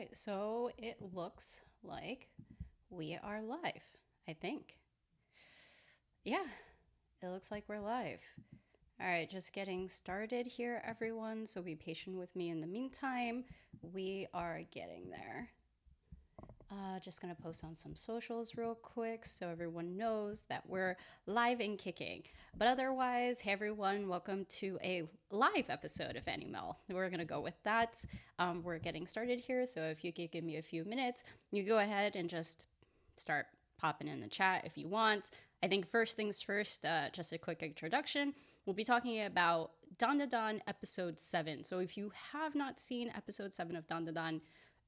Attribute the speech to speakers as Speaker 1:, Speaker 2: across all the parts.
Speaker 1: right, so it looks like we are live, I think. Yeah, it looks like we're live. All right, just getting started here, everyone. So be patient with me in the meantime. We are getting there. Just gonna post on some socials real quick so everyone knows that we're live and kicking. But otherwise, hey everyone, welcome to a live episode of Animal. We're gonna go with that. We're getting started here, so if you could give me a few minutes, you go ahead and just start popping in the chat if you want. I think first things first, just a quick introduction. We'll be talking about DanDaDan episode 7. So if you have not seen episode 7 of DanDaDan,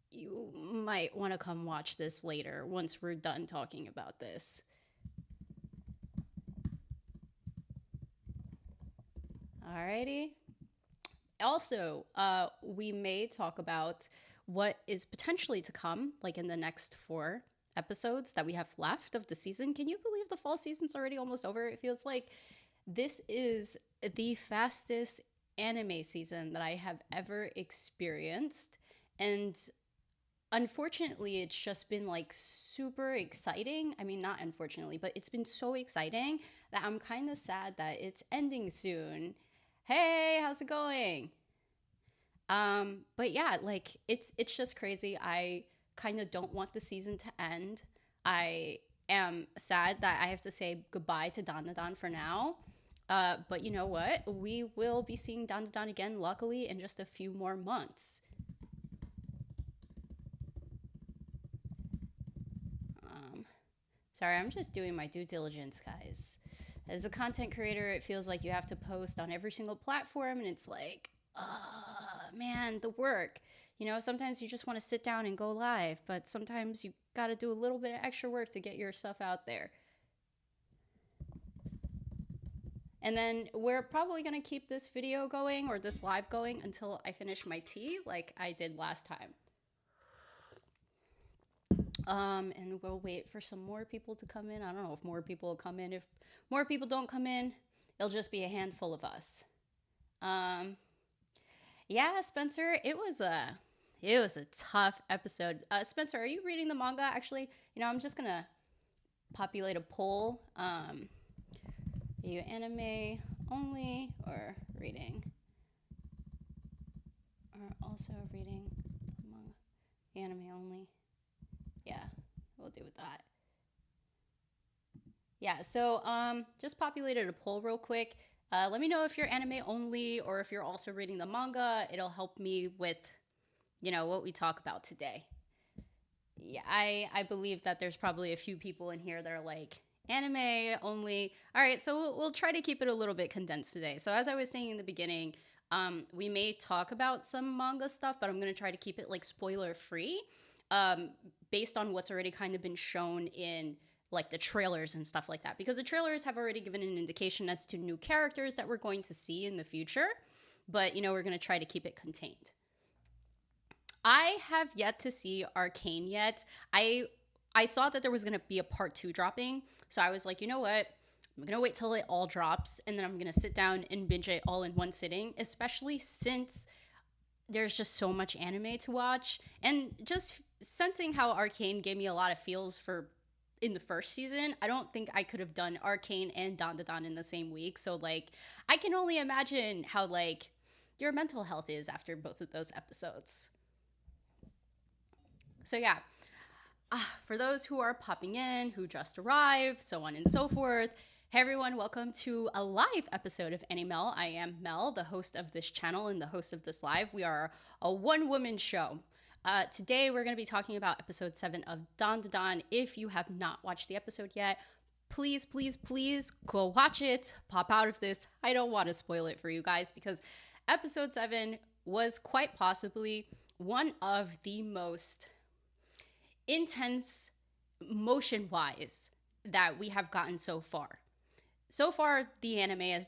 Speaker 1: you might want to come watch this later once we're done talking about this. Alrighty. Also, we may talk about what is potentially to come, like in the next 4 episodes that we have left of the season. Can you believe the fall season's already almost over? It feels like this is the fastest anime season that I have ever experienced. And unfortunately, it's just been like super exciting. I mean, not unfortunately, but it's been so exciting that I'm kind of sad that it's ending soon. Hey, how's it going? But yeah, like it's just crazy. I kind of don't want the season to end. I am sad that I have to say goodbye to DanDaDan for now. But you know what? We will be seeing DanDaDan again, luckily, in just a few more months. Sorry, I'm just doing my due diligence, guys. As a content creator, it feels like you have to post on every single platform, and it's like, man, the work. You know, sometimes you just want to sit down and go live, but sometimes you got to do a little bit of extra work to get your stuff out there. And then we're probably going to keep this video going or this live going until I finish my tea, like I did last time. And we'll wait for some more people to come in. I don't know if more people will come in. If more people don't come in, it'll just be a handful of us. Yeah, Spencer, it was a tough episode. Spencer, are you reading the manga? Actually, I'm just gonna populate a poll. Are you anime only or reading? Or also reading manga? Anime only. Yeah, we'll do with that. Yeah, so just populated a poll real quick. Let me know if you're anime only or if you're also reading the manga. It'll help me with, what we talk about today. Yeah, I believe that there's probably a few people in here that are like anime only. All right, so we'll try to keep it a little bit condensed today. So as I was saying in the beginning, we may talk about some manga stuff, but I'm gonna try to keep it like spoiler free, based on what's already kind of been shown in like the trailers and stuff like that. Because the trailers have already given an indication as to new characters that we're going to see in the future, but we're gonna try to keep it contained. I have yet to see Arcane yet. I saw that there was gonna be a part 2 dropping, so I was like, you know what? I'm gonna wait till it all drops, and then I'm gonna sit down and binge it all in one sitting. Especially since there's just so much anime to watch, and just sensing how Arcane gave me a lot of feels for in the first season, I don't think I could have done Arcane and DanDaDan in the same week. So like, I can only imagine how like your mental health is after both of those episodes. So yeah, for those who are popping in, who just arrived, so on and so forth. Hey everyone, welcome to a live episode of Animal. I am Mel, the host of this channel and the host of this live. We are a one-woman show. Today we're going to be talking about episode 7 of DanDaDan. If you have not watched the episode yet, please, please, please go watch it. Pop out of this. I don't want to spoil it for you guys because episode 7 was quite possibly one of the most intense motion wise that we have gotten so far. So far, the anime, as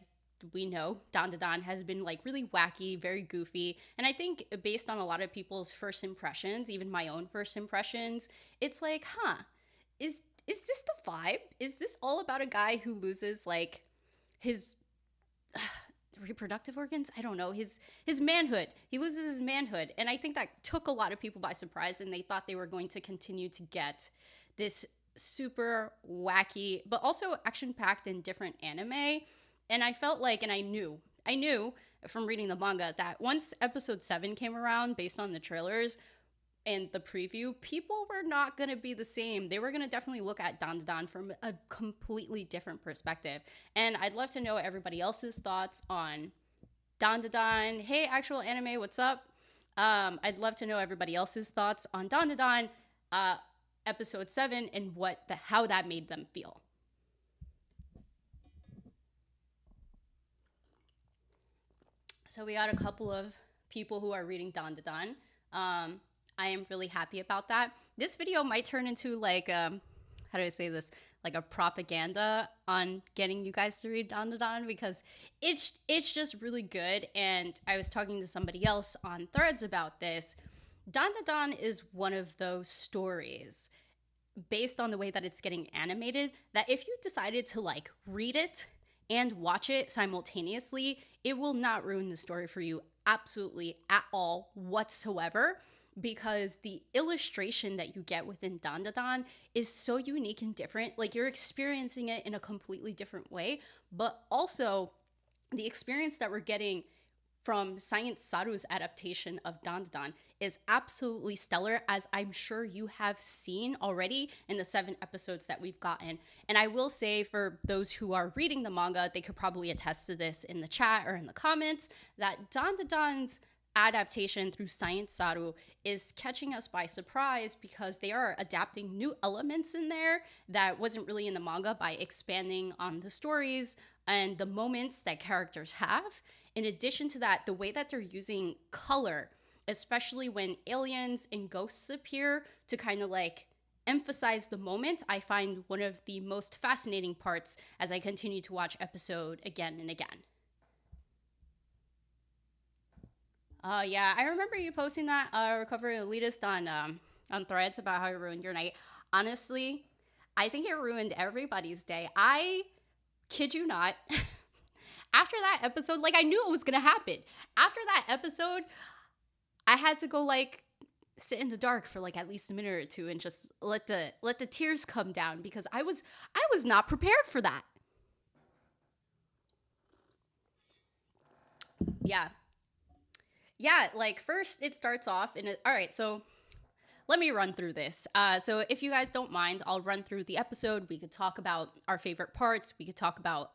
Speaker 1: we know, DanDaDan has been like really wacky, very goofy. And I think based on a lot of people's first impressions, even my own first impressions, it's like, is this the vibe? Is this all about a guy who loses like his reproductive organs. I don't know, his manhood. He loses his manhood, and I think that took a lot of people by surprise, and they thought they were going to continue to get this super wacky but also action packed and different anime. And I felt like, and I knew from reading the manga that once episode 7 came around, based on the trailers and the preview, people were not going to be the same. They were going to definitely look at DanDaDan from a completely different perspective. And I'd love to know everybody else's thoughts on DanDaDan. Hey, actual anime, what's up? I'd love to know everybody else's thoughts on DanDaDan episode 7 and how that made them feel. So we got a couple of people who are reading DanDaDan. I am really happy about that. This video might turn into like, how do I say this? Like a propaganda on getting you guys to read DanDaDan, because it's just really good. And I was talking to somebody else on Threads about this. DanDaDan is one of those stories, based on the way that it's getting animated, that if you decided to like read it and watch it simultaneously, it will not ruin the story for you absolutely at all whatsoever, because the illustration that you get within DanDaDan is so unique and different. Like, you're experiencing it in a completely different way, but also the experience that we're getting from Science Saru's adaptation of DanDaDan is absolutely stellar, as I'm sure you have seen already in the 7 episodes that we've gotten. And I will say, for those who are reading the manga, they could probably attest to this in the chat or in the comments, that DanDaDan's adaptation through Science Saru is catching us by surprise, because they are adapting new elements in there that wasn't really in the manga by expanding on the stories and the moments that characters have. In addition to that, the way that they're using color, especially when aliens and ghosts appear to kind of like emphasize the moment, I find one of the most fascinating parts as I continue to watch episode again and again. Yeah, I remember you posting that Recovery Elitist on Threads about how it ruined your night. Honestly, I think it ruined everybody's day. I kid you not. After that episode, like, I knew it was gonna happen. After that episode, I had to go like sit in the dark for like at least a minute or two and just let the tears come down, because I was not prepared for that. Yeah, like, first it starts off in all right, so let me run through this. So if you guys don't mind, I'll run through the episode. We could talk about our favorite parts. We could talk about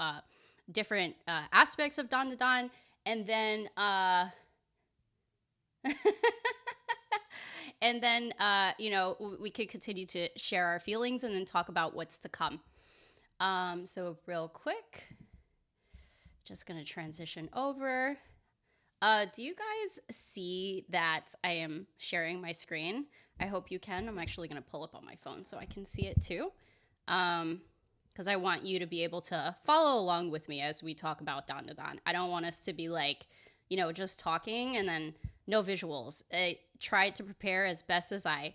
Speaker 1: different aspects of DanDaDan, and then and then you know, we could continue to share our feelings and then talk about what's to come. So real quick, just gonna transition over. Do you guys see that I am sharing my screen? I hope you can. I'm actually gonna pull up on my phone so I can see it too. Because I want you to be able to follow along with me as we talk about DanDaDan. I don't want us to be like, you know, just talking and then no visuals. I tried to prepare as best as I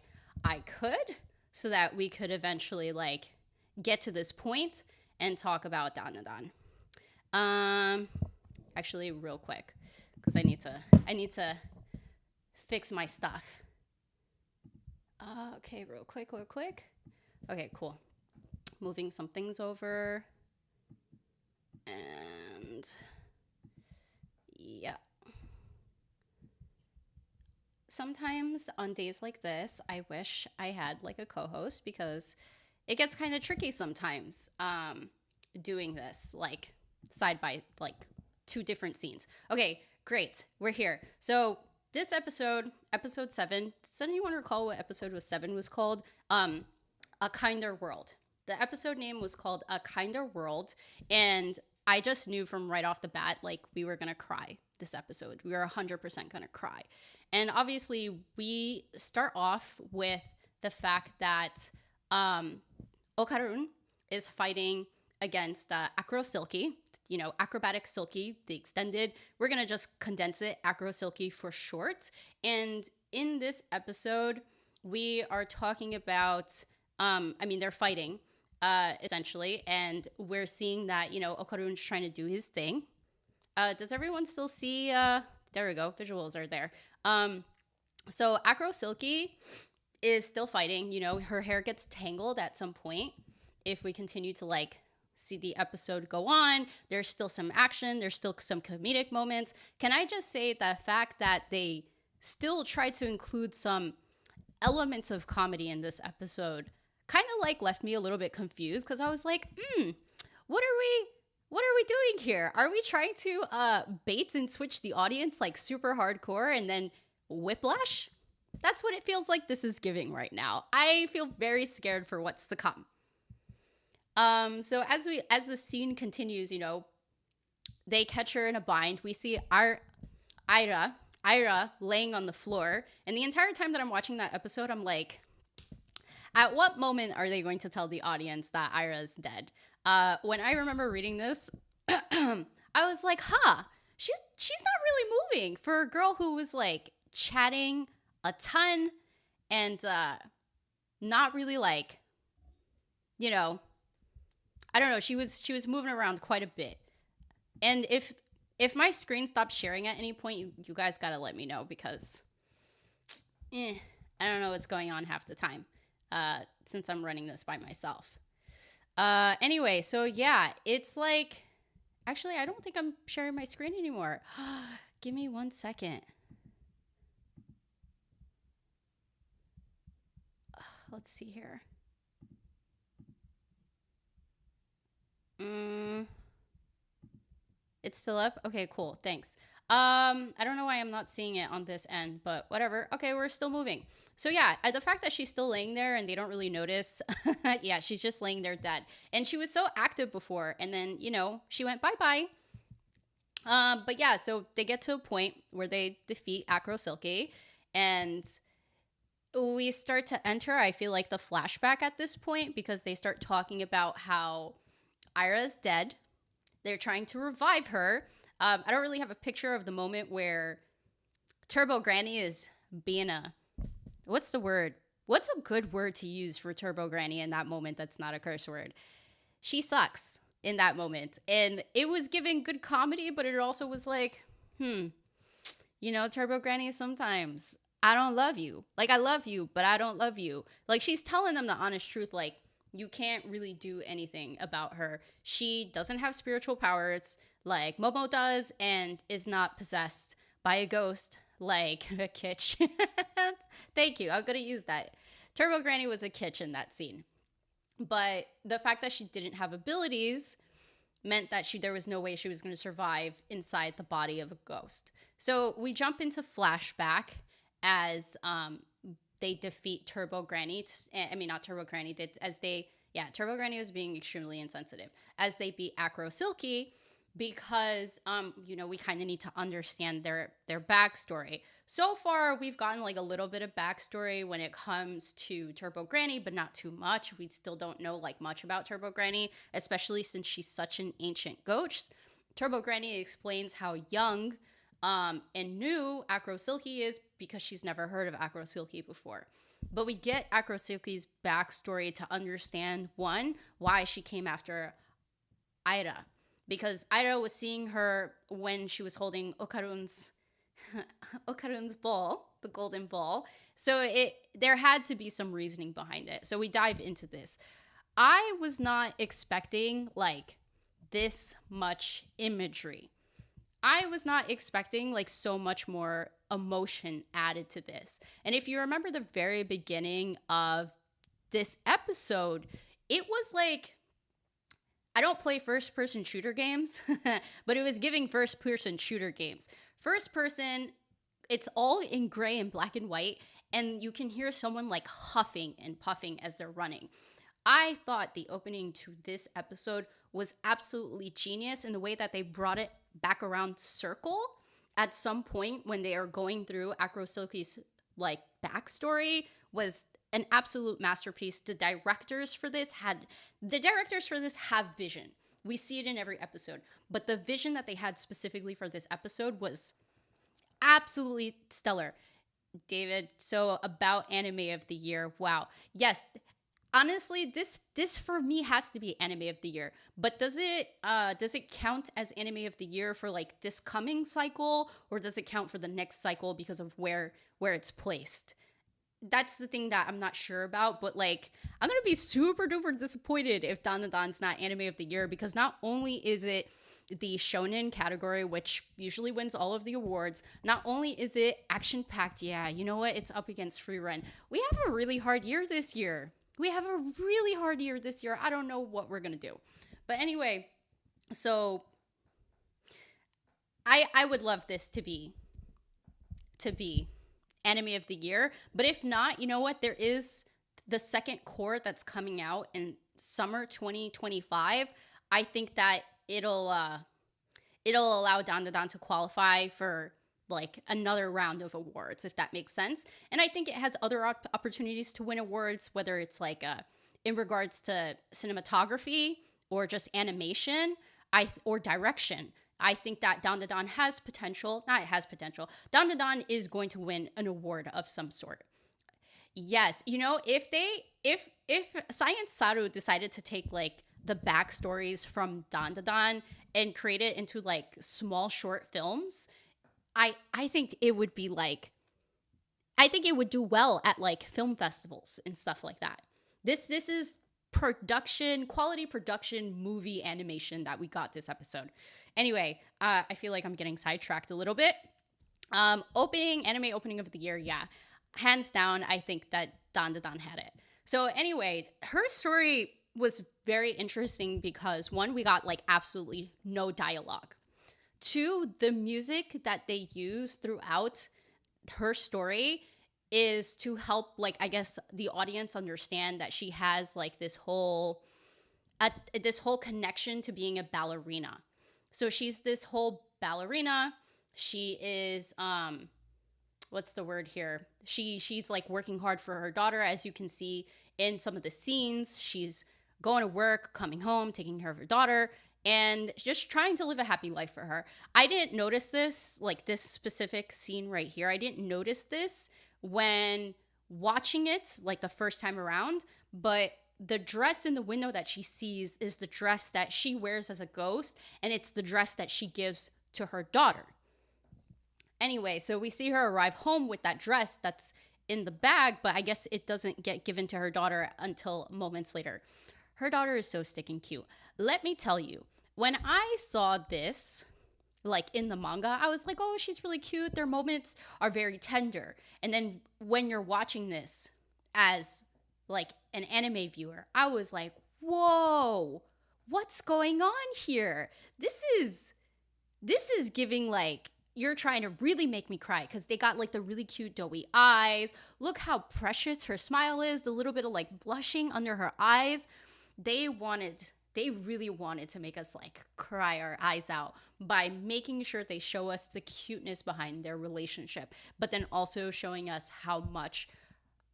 Speaker 1: could so that we could eventually like get to this point and talk about DanDaDan. Actually, real quick, because I need to fix my stuff. Okay, real quick. Okay, cool. Moving some things over. And yeah. Sometimes on days like this, I wish I had like a co-host, because it gets kind of tricky sometimes doing this like side by like 2 different scenes. Okay, great. We're here. So this episode 7, does anyone recall what episode 7 was called? A Kinder World. The episode name was called A Kinder World, and I just knew from right off the bat, like, we were gonna cry this episode. We were 100% gonna cry. And obviously, we start off with the fact that Okarun is fighting against Acro Silky, you know, Acrobatic Silky, the extended. We're going to just condense it, Acro Silky for short. And in this episode, we are talking about, they're fighting, essentially. And we're seeing that, you know, Okarun's trying to do his thing. Does everyone still see? There we go. Visuals are there. So Acro Silky is still fighting. You know, her hair gets tangled at some point. If we continue to like see the episode go on, there's still some action. There's still some comedic moments. Can I just say the fact that they still try to include some elements of comedy in this episode kind of like left me a little bit confused because I was like, what are we doing here? Are we trying to bait and switch the audience like super hardcore and then whiplash? That's what it feels like this is giving right now. I feel very scared for what's to come. So as the scene continues, you know, they catch her in a bind. We see Ira laying on the floor, and the entire time that I'm watching that episode, I'm like, at what moment are they going to tell the audience that Ira is dead? When I remember reading this, I was like, she's not really moving for a girl who was like chatting a ton and not really like, you know, I don't know. She was moving around quite a bit. And if my screen stops sharing at any point, you guys gotta let me know because I don't know what's going on half the time since I'm running this by myself. Anyway, so yeah, it's like, actually, I don't think I'm sharing my screen anymore. Give me 1 second. Let's see here. It's still up? Okay, cool. Thanks. I don't know why I'm not seeing it on this end, but whatever. Okay, we're still moving. So yeah, the fact that she's still laying there and they don't really notice. Yeah, she's just laying there dead. And she was so active before, and then, you know, she went bye-bye. But yeah, so they get to a point where they defeat Acro Silky, and we start to enter, I feel like, the flashback at this point because they start talking about how Ira's dead. They're trying to revive her. I don't really have a picture of the moment where Turbo Granny is being what's the word? What's a good word to use for Turbo Granny in that moment that's not a curse word? She sucks in that moment. And it was giving good comedy, but it also was like, you know, Turbo Granny, sometimes I don't love you. Like, I love you, but I don't love you. Like, she's telling them the honest truth, like, you can't really do anything about her. She doesn't have spiritual powers like Momo does and is not possessed by a ghost like a Kitsch. Thank you. I'm going to use that. Turbo Granny was a Kitsch in that scene. But the fact that she didn't have abilities meant that there was no way she was going to survive inside the body of a ghost. So we jump into flashback as they defeat Turbo Granny. I mean, not Turbo Granny. Turbo Granny was being extremely insensitive as they beat Acro Silky because, you know, we kind of need to understand their backstory. So far, we've gotten like a little bit of backstory when it comes to Turbo Granny, but not too much. We still don't know like much about Turbo Granny, especially since she's such an ancient ghost. Turbo Granny explains how young and new Acro Silky is because she's never heard of Acro Silky before. But we get Acro Silky's backstory to understand, one, why she came after Ira. Because Ira was seeing her when she was holding Okarun's ball, the golden ball. So there had to be some reasoning behind it. So we dive into this. I was not expecting like this much imagery. I was not expecting like so much more emotion added to this. And if you remember the very beginning of this episode, it was like, I don't play first person shooter games, but it was giving first person shooter games. First person, it's all in gray and black and white, and you can hear someone like huffing and puffing as they're running. I thought the opening to this episode was absolutely genius in the way that they brought it back around circle at some point when they are going through Acro Silky's like backstory was an absolute masterpiece. The directors for this have vision. We see it in every episode, but the vision that they had specifically for this episode was absolutely stellar. David, so about anime of the year. Wow. Yes, honestly, this for me has to be anime of the year. But does it count as anime of the year for like this coming cycle, or does it count for the next cycle because of where it's placed? That's the thing that I'm not sure about. But like, I'm gonna be super duper disappointed if DanDaDan's not anime of the year, because not only is it the shonen category, which usually wins all of the awards, not only is it action packed, yeah, you know what? It's up against Free Run. We have a really hard year this year. We have a really hard year this year. I don't know what we're gonna do. But anyway, so I would love this to be anime of the year. But if not, you know what? There is the second core that's coming out in summer 2025. I think that it'll allow DanDaDan to qualify for like another round of awards, if that makes sense. And I think it has other opportunities to win awards, whether it's like in regards to cinematography or just animation, or direction. I think that DanDaDan has potential. Not it has potential. DanDaDan is going to win an award of some sort. Yes, you know, if Science Saru decided to take like the backstories from DanDaDan and create it into like small short films, I think it would be like, I think it would do well at like film festivals and stuff like that. This is production, quality production, movie animation that we got this episode. Anyway, I feel like I'm getting sidetracked a little bit. Anime opening of the year, yeah, hands down. I think that DanDaDan had it. So anyway, her story was very interesting because one, we got like absolutely no dialogue. Two, the music that they use throughout her story is to help, like, I guess the audience understand that she has like this whole connection to being a ballerina. So she's this whole ballerina. She is what's the word here? She's like working hard for her daughter, as you can see in some of the scenes. She's going to work, coming home, taking care of her daughter, and just trying to live a happy life for her. I didn't notice this, like this specific scene right here. I didn't notice this when watching it like the first time around, but the dress in the window that she sees is the dress that she wears as a ghost, and it's the dress that she gives to her daughter. Anyway, so we see her arrive home with that dress that's in the bag, but I guess it doesn't get given to her daughter until moments later. Her daughter is so sticking cute. Let me tell you, when I saw this, like in the manga, I was like, oh, she's really cute. Their moments are very tender. And then when you're watching this as like an anime viewer, I was like, whoa, what's going on here? This is giving like, you're trying to really make me cry, because they got like the really cute doughy eyes. Look how precious her smile is, the little bit of like blushing under her eyes. They really wanted to make us like cry our eyes out by making sure they show us the cuteness behind their relationship, but then also showing us how much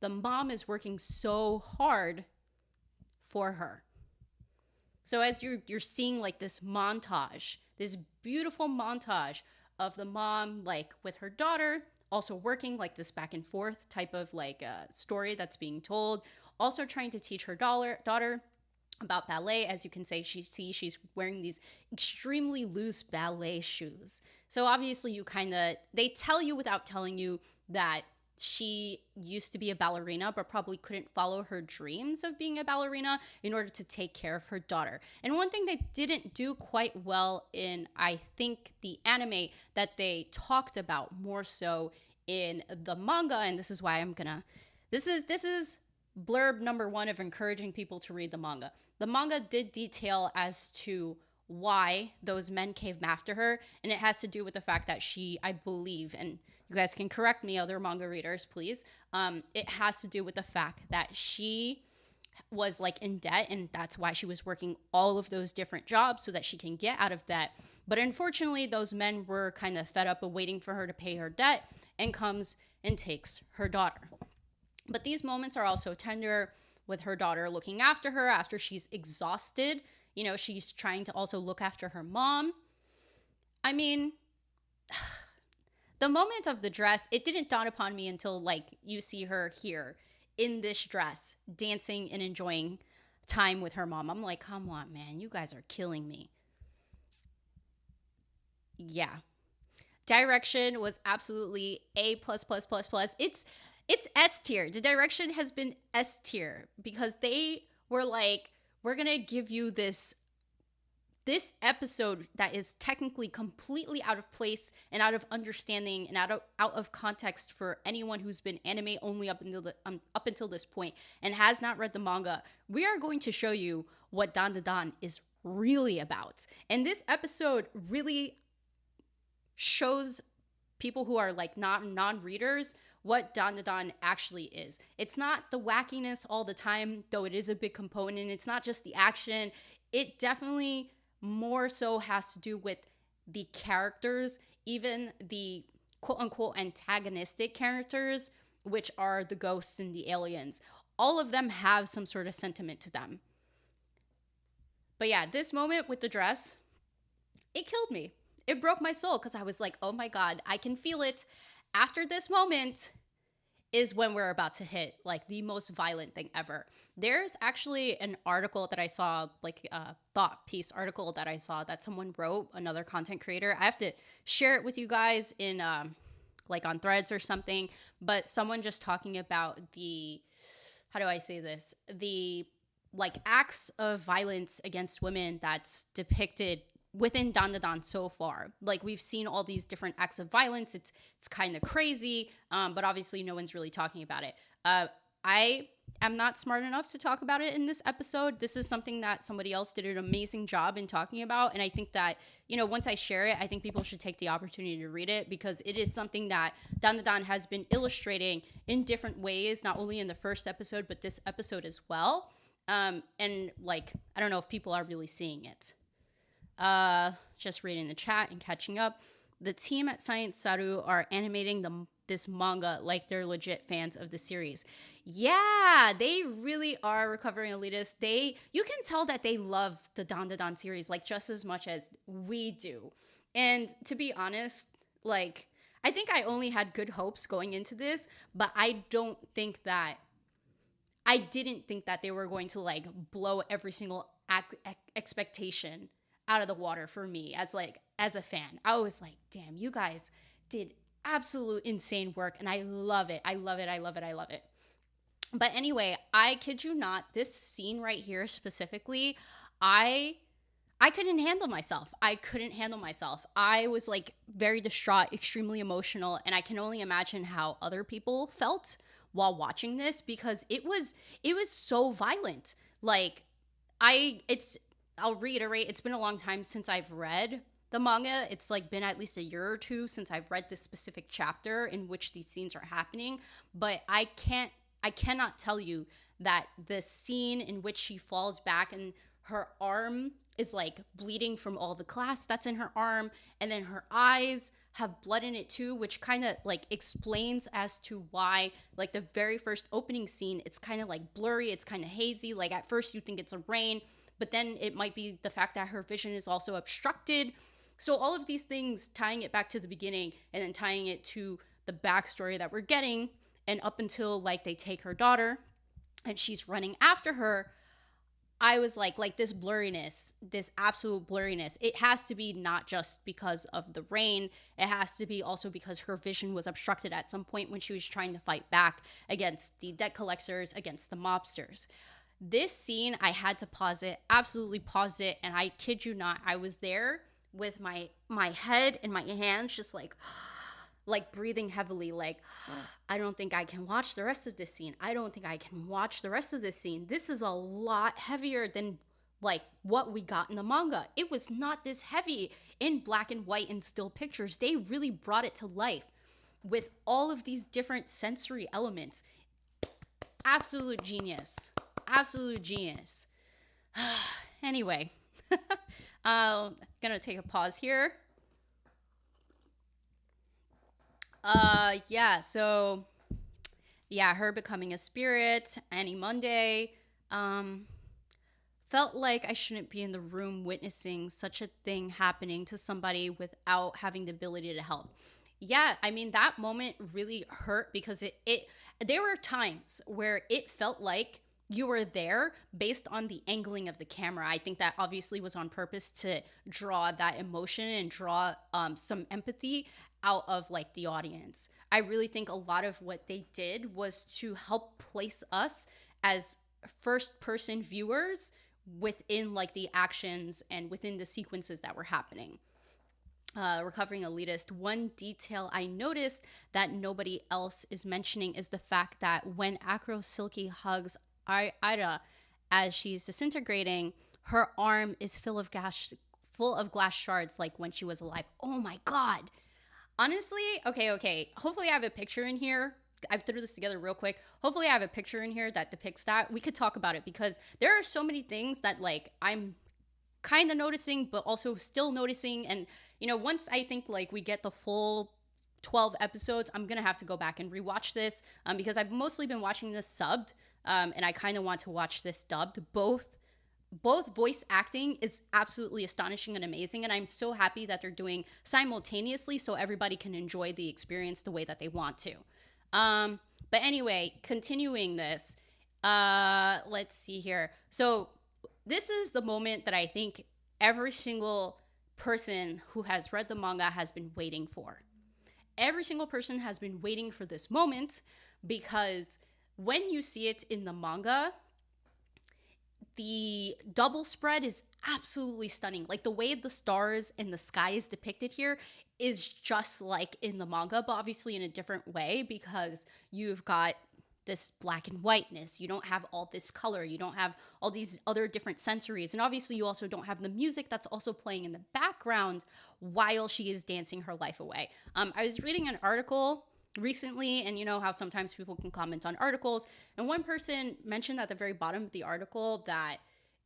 Speaker 1: the mom is working so hard for her. So as you're seeing like this montage, this beautiful montage of the mom like with her daughter, also working, like this back and forth type of like story that's being told, also trying to teach her daughter about ballet. As you can say, she's wearing these extremely loose ballet shoes. So obviously they tell you without telling you that she used to be a ballerina, but probably couldn't follow her dreams of being a ballerina in order to take care of her daughter. And one thing they didn't do quite well in, I think, the anime that they talked about more so in the manga, and this is why this is blurb number 1 of encouraging people to read the manga. The manga did detail as to why those men came after her, and it has to do with the fact that she, I believe, and you guys can correct me, other manga readers, please, it has to do with the fact that she was like in debt, and that's why she was working all of those different jobs so that she can get out of debt. But unfortunately, those men were kind of fed up of waiting for her to pay her debt, and comes and takes her daughter. But these moments are also tender, with her daughter looking after her after she's exhausted. You know, she's trying to also look after her mom. I mean, the moment of the dress, it didn't dawn upon me until like you see her here in this dress, dancing and enjoying time with her mom. I'm like, come on, man, you guys are killing me. Yeah. Direction was absolutely A plus plus plus plus. It's S tier. The direction has been S tier because they were like, we're gonna give you this episode that is technically completely out of place and out of understanding and out of context for anyone who's been anime only up until this point and has not read the manga. We are going to show you what DanDaDan is really about. And this episode really shows people who are like not non-readers what DanDaDan actually is. It's not the wackiness all the time, though it is a big component. It's not just the action. It definitely more so has to do with the characters, even the quote unquote antagonistic characters, which are the ghosts and the aliens. All of them have some sort of sentiment to them. But yeah, this moment with the dress, it killed me. It broke my soul because I was like, oh my God, I can feel it. After this moment is when we're about to hit like the most violent thing ever. There's actually an article that I saw, like a thought piece article that I saw that someone wrote, another content creator. I have to share it with you guys in like on Threads or something, but someone just talking about the, how do I say this? The like acts of violence against women that's depicted within DanDaDan so far. Like we've seen all these different acts of violence. It's kind of crazy, but obviously no one's really talking about it. I am not smart enough to talk about it in this episode. This is something that somebody else did an amazing job in talking about, and I think that, you know, once I share it, I think people should take the opportunity to read it because it is something that DanDaDan has been illustrating in different ways, not only in the first episode but this episode as well. And like, I don't know if people are really seeing it. Just reading the chat and catching up. The team at Science Saru are animating this manga like they're legit fans of the series. Yeah, they really are recovering elitists. You can tell that they love the DanDaDan series like just as much as we do. And to be honest, like I think I only had good hopes going into this, but I didn't think that they were going to like blow every single expectation out of the water for me as a fan. I was like, damn, you guys did absolute insane work and I love it. I love it. I love it. I love it. But anyway, I kid you not, this scene right here specifically, I couldn't handle myself. I was like very distraught, extremely emotional, and I can only imagine how other people felt while watching this because it was so violent. Like I'll reiterate, it's been a long time since I've read the manga. It's like been at least a year or two since I've read this specific chapter in which these scenes are happening, but I cannot tell you that the scene in which she falls back and her arm is like bleeding from all the glass that's in her arm, and then her eyes have blood in it too, which kind of like explains as to why like the very first opening scene, it's kind of like blurry, it's kind of hazy. Like at first you think it's a rain, but then it might be the fact that her vision is also obstructed. So all of these things, tying it back to the beginning and then tying it to the backstory that we're getting, and up until like they take her daughter and she's running after her, I was like this blurriness, this absolute blurriness, it has to be not just because of the rain. It has to be also because her vision was obstructed at some point when she was trying to fight back against the debt collectors, against the mobsters. This scene, I had to pause it, absolutely pause it. And I kid you not, I was there with my head and my hands just like breathing heavily, like, I don't think I can watch the rest of this scene. This is a lot heavier than like what we got in the manga. It was not this heavy in black and white and still pictures. They really brought it to life with all of these different sensory elements. Absolute genius. Anyway, gonna take a pause here. Her becoming a spirit, Annie Monday, felt like I shouldn't be in the room witnessing such a thing happening to somebody without having the ability to help. Yeah, I mean that moment really hurt because it there were times where it felt like you were there based on the angling of the camera. I think that obviously was on purpose to draw that emotion and draw some empathy out of like the audience. I really think a lot of what they did was to help place us as first person viewers within like the actions and within the sequences that were happening. Recovering elitist, one detail I noticed that nobody else is mentioning is the fact that when Acro Silky hugs Ida as she's disintegrating, her arm is full of glass shards, like when she was alive. Oh my god! Honestly, okay. Hopefully, I have a picture in here. I threw this together real quick. Hopefully, I have a picture in here that depicts that. We could talk about it because there are so many things that like I'm kind of noticing, but also still noticing. And, once I think like we get the full 12 episodes, I'm going to have to go back and rewatch this because I've mostly been watching this subbed and I kind of want to watch this dubbed. Both voice acting is absolutely astonishing and amazing. And I'm so happy that they're doing simultaneously so everybody can enjoy the experience the way that they want to. But anyway, continuing this, let's see here. So this is the moment that I think every single person who has read the manga has been waiting for. Every single person has been waiting for this moment because when you see it in the manga, the double spread is absolutely stunning. Like the way the stars and the sky is depicted here is just like in the manga, but obviously in a different way because you've got this black and whiteness. You don't have all this color. You don't have all these other different sensories. And obviously you also don't have the music that's also playing in the background while she is dancing her life away. I was reading an article recently, and you know how sometimes people can comment on articles, and one person mentioned at the very bottom of the article that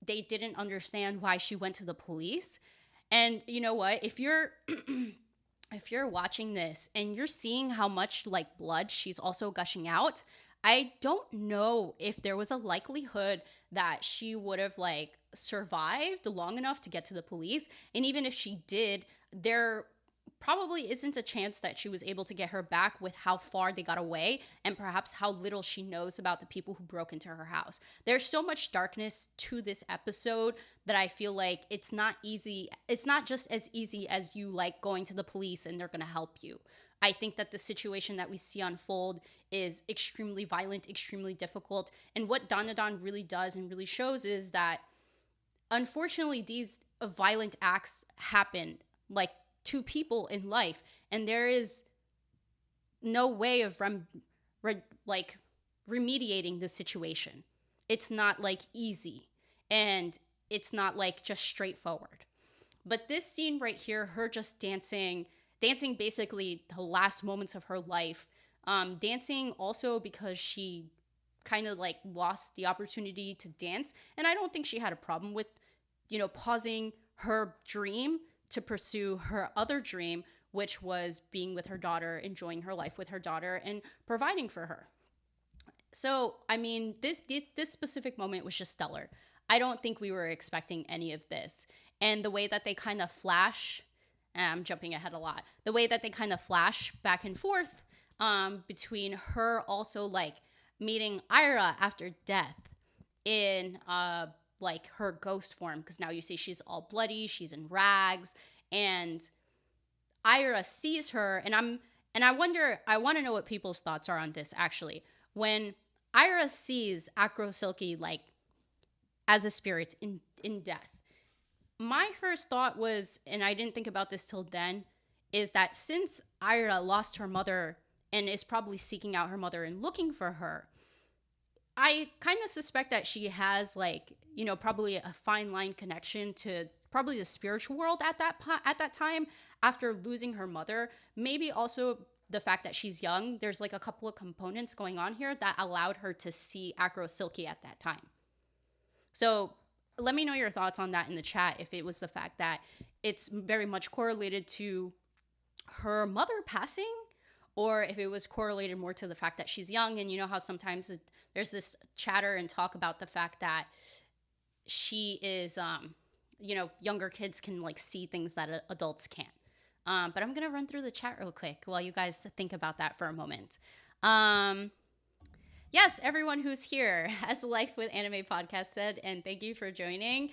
Speaker 1: they didn't understand why she went to the police. And you know what? If you're if you're watching this and you're seeing how much like blood she's also gushing out, I don't know if there was a likelihood that she would have like survived long enough to get to the police. And even if she did, there probably isn't a chance that she was able to get her back with how far they got away and perhaps how little she knows about the people who broke into her house. There's so much darkness to this episode that I feel like it's not easy. It's not just as easy as you like going to the police and they're going to help you. I think that the situation that we see unfold is extremely violent, extremely difficult. And what DanDaDan really does and really shows is that unfortunately these violent acts happen like to people in life, and there is no way of remediating the situation. It's not like easy, and it's not like just straightforward. But this scene right here, her just dancing basically the last moments of her life, dancing also because she kind of like lost the opportunity to dance, and I don't think she had a problem with pausing her dream to pursue her other dream, which was being with her daughter, enjoying her life with her daughter, and providing for her. So, I mean, this specific moment was just stellar. I don't think we were expecting any of this. And the way that they kind of flash, I'm jumping ahead a lot, the way that they kind of flash back and forth between her also like meeting Ira after death in like her ghost form, because now you see she's all bloody, she's in rags, and Ira sees her, and I want to know what people's thoughts are on this actually. When Ira sees Acro Silky like as a spirit in death, my first thought was, and I didn't think about this till then, is that since Ira lost her mother and is probably seeking out her mother and looking for her, I kind of suspect that she has like, probably a fine line connection to probably the spiritual world at that time after losing her mother. Maybe also the fact that she's young. There's like a couple of components going on here that allowed her to see Acro Silky at that time. So let me know your thoughts on that in the chat, if it was the fact that it's very much correlated to her mother passing, or if it was correlated more to the fact that she's young. And you know how sometimes there's this chatter and talk about the fact that she is, younger kids can like see things that adults can't. But I'm gonna run through the chat real quick while you guys think about that for a moment. Um, yes, everyone who's here, as the Life with Anime podcast said, and thank you for joining.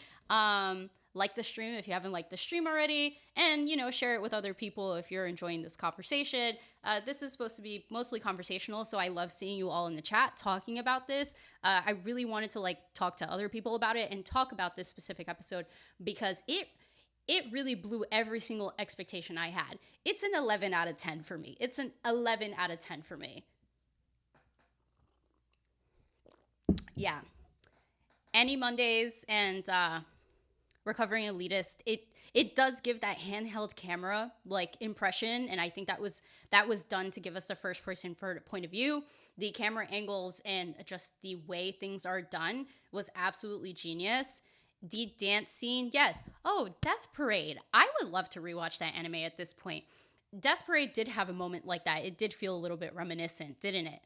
Speaker 1: Like the stream if you haven't liked the stream already, and share it with other people if you're enjoying this conversation. This is supposed to be mostly conversational, so I love seeing you all in the chat talking about this. I really wanted to talk to other people about it and talk about this specific episode because it really blew every single expectation I had. It's an 11 out of 10 for me. It's an 11 out of 10 for me. Yeah. Any Mondays and Recovering Elitist, it does give that handheld camera impression, and I think that was done to give us the first person point of view. The camera angles and just the way things are done was absolutely genius. The dance scene, yes. Oh, Death Parade. I would love to rewatch that anime at this point. Death Parade did have a moment like that. It did feel a little bit reminiscent, didn't it?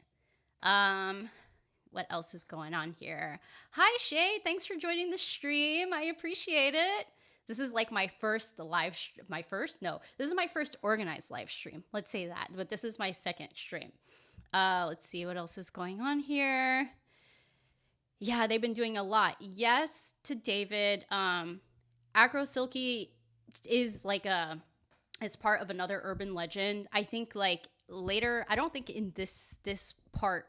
Speaker 1: What else is going on here? Hi, Shay. Thanks for joining the stream. I appreciate it. This is my first this is my first organized live stream. Let's say that. But this is my second stream. Let's see what else is going on here. Yeah, they've been doing a lot. Yes, to David. Acro Silky is it's part of another urban legend. I think later, I don't think in this part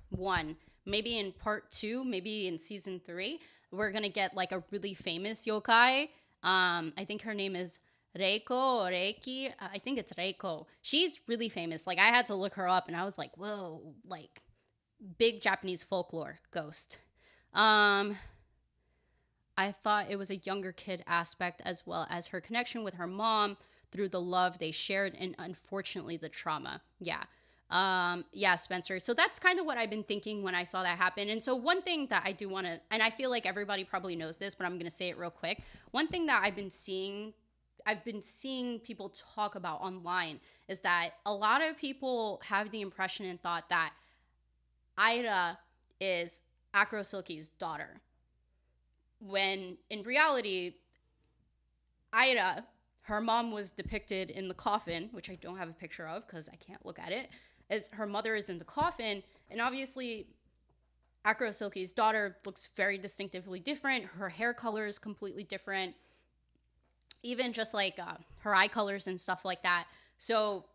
Speaker 1: 1, maybe in part 2, maybe in season 3, we're gonna get a really famous yokai. I think her name is Reiko or Reiki. I think it's Reiko. She's really famous. I had to look her up and I was like, whoa, big Japanese folklore ghost. I thought it was a younger kid aspect as well as her connection with her mom through the love they shared and unfortunately the trauma. Yeah. Yeah, Spencer. So that's kind of what I've been thinking when I saw that happen. And so one thing that I do want to, and I feel like everybody probably knows this, but I'm going to say it real quick. One thing that I've been seeing people talk about online is that a lot of people have the impression and thought that Aira is Acro Silky's daughter. When in reality, Aira, her mom was depicted in the coffin, which I don't have a picture of because I can't look at it, as her mother is in the coffin. And obviously, Acro Silky's daughter looks very distinctively different. Her hair color is completely different. Even just her eye colors and stuff like that. So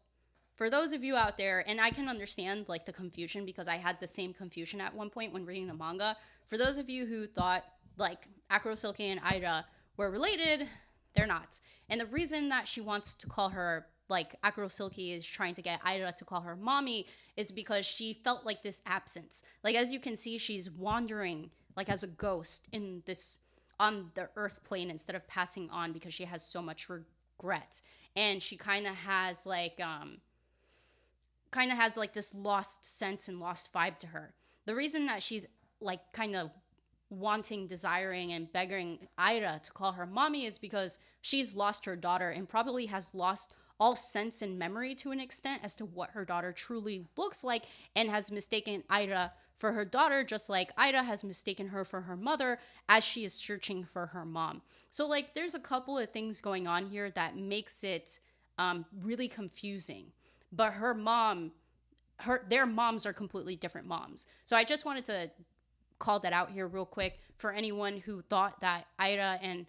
Speaker 1: for those of you out there, and I can understand the confusion because I had the same confusion at one point when reading the manga. For those of you who thought Acro Silky and Aira were related, they're not. And the reason that she wants to call her, Acro Silky is trying to get Aira to call her mommy is because she felt this absence. As you can see, she's wandering as a ghost on the earth plane instead of passing on because she has so much regret. And she kind of has this lost sense and lost vibe to her. The reason that she's kind of wanting, desiring, and begging Aira to call her mommy is because she's lost her daughter and probably has lost all sense and memory to an extent as to what her daughter truly looks like and has mistaken Aira for her daughter, just like Aira has mistaken her for her mother as she is searching for her mom. So there's a couple of things going on here that makes it really confusing. But their moms are completely different moms. So I just wanted to call that out here real quick for anyone who thought that Aira and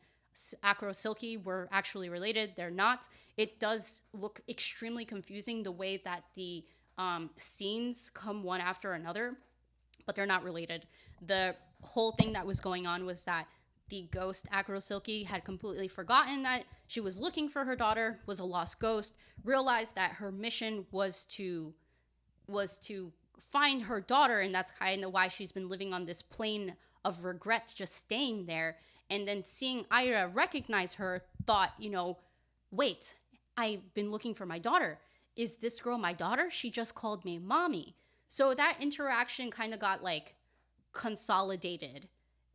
Speaker 1: Acro Silky were actually related. They're not. It does look extremely confusing the way that the scenes come one after another, but they're not related. The whole thing that was going on was that the ghost Acro Silky had completely forgotten that she was looking for her daughter, was a lost ghost, realized that her mission was to find her daughter, and that's kind of why she's been living on this plane of regret, just staying there. And then seeing Aira recognize her, thought, wait, I've been looking for my daughter. Is this girl my daughter? She just called me mommy. So that interaction kind of got consolidated,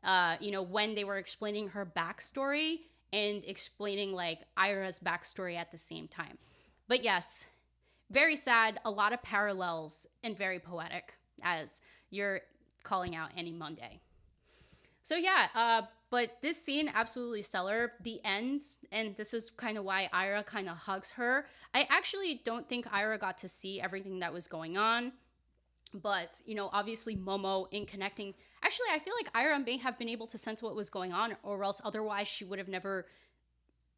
Speaker 1: when they were explaining her backstory and explaining Aira's backstory at the same time. But yes, very sad, a lot of parallels, and very poetic, as you're calling out Annie Monday. So yeah, But this scene, absolutely stellar. The end, and this is kind of why Ira kind of hugs her. I actually don't think Ira got to see everything that was going on. But, obviously Momo in connecting. Actually, I feel like Ira may have been able to sense what was going on, or else otherwise she would have never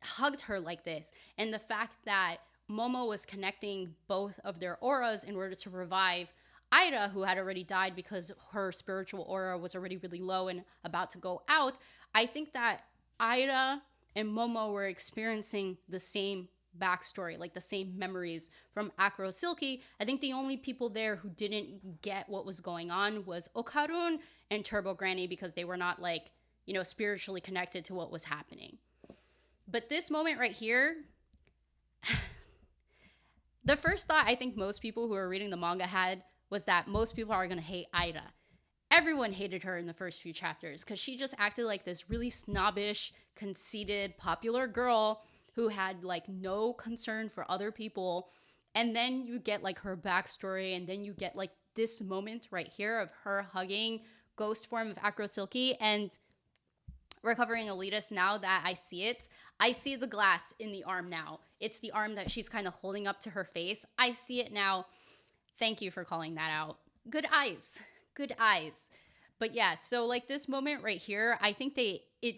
Speaker 1: hugged her like this. And the fact that Momo was connecting both of their auras in order to revive Ida, who had already died because her spiritual aura was already really low and about to go out, I think that Ida and Momo were experiencing the same backstory, like the same memories from Acro Silky. I think the only people there who didn't get what was going on was Okarun and Turbo Granny, because they were not like, spiritually connected to what was happening. But this moment right here, the first thought I think most people who are reading the manga had was that most people are going to hate Ida. Everyone hated her in the first few chapters because she just acted like this really snobbish, conceited, popular girl who had like no concern for other people. And then you get like her backstory, and then you get like this moment right here of her hugging ghost form of Acro Silky. And recovering elitist, now that I see it, I see the glass in the arm now. It's the arm that she's kind of holding up to her face. I see it now. Thank you for calling that out. Good eyes. Good eyes. But yeah, so like this moment right here, I think it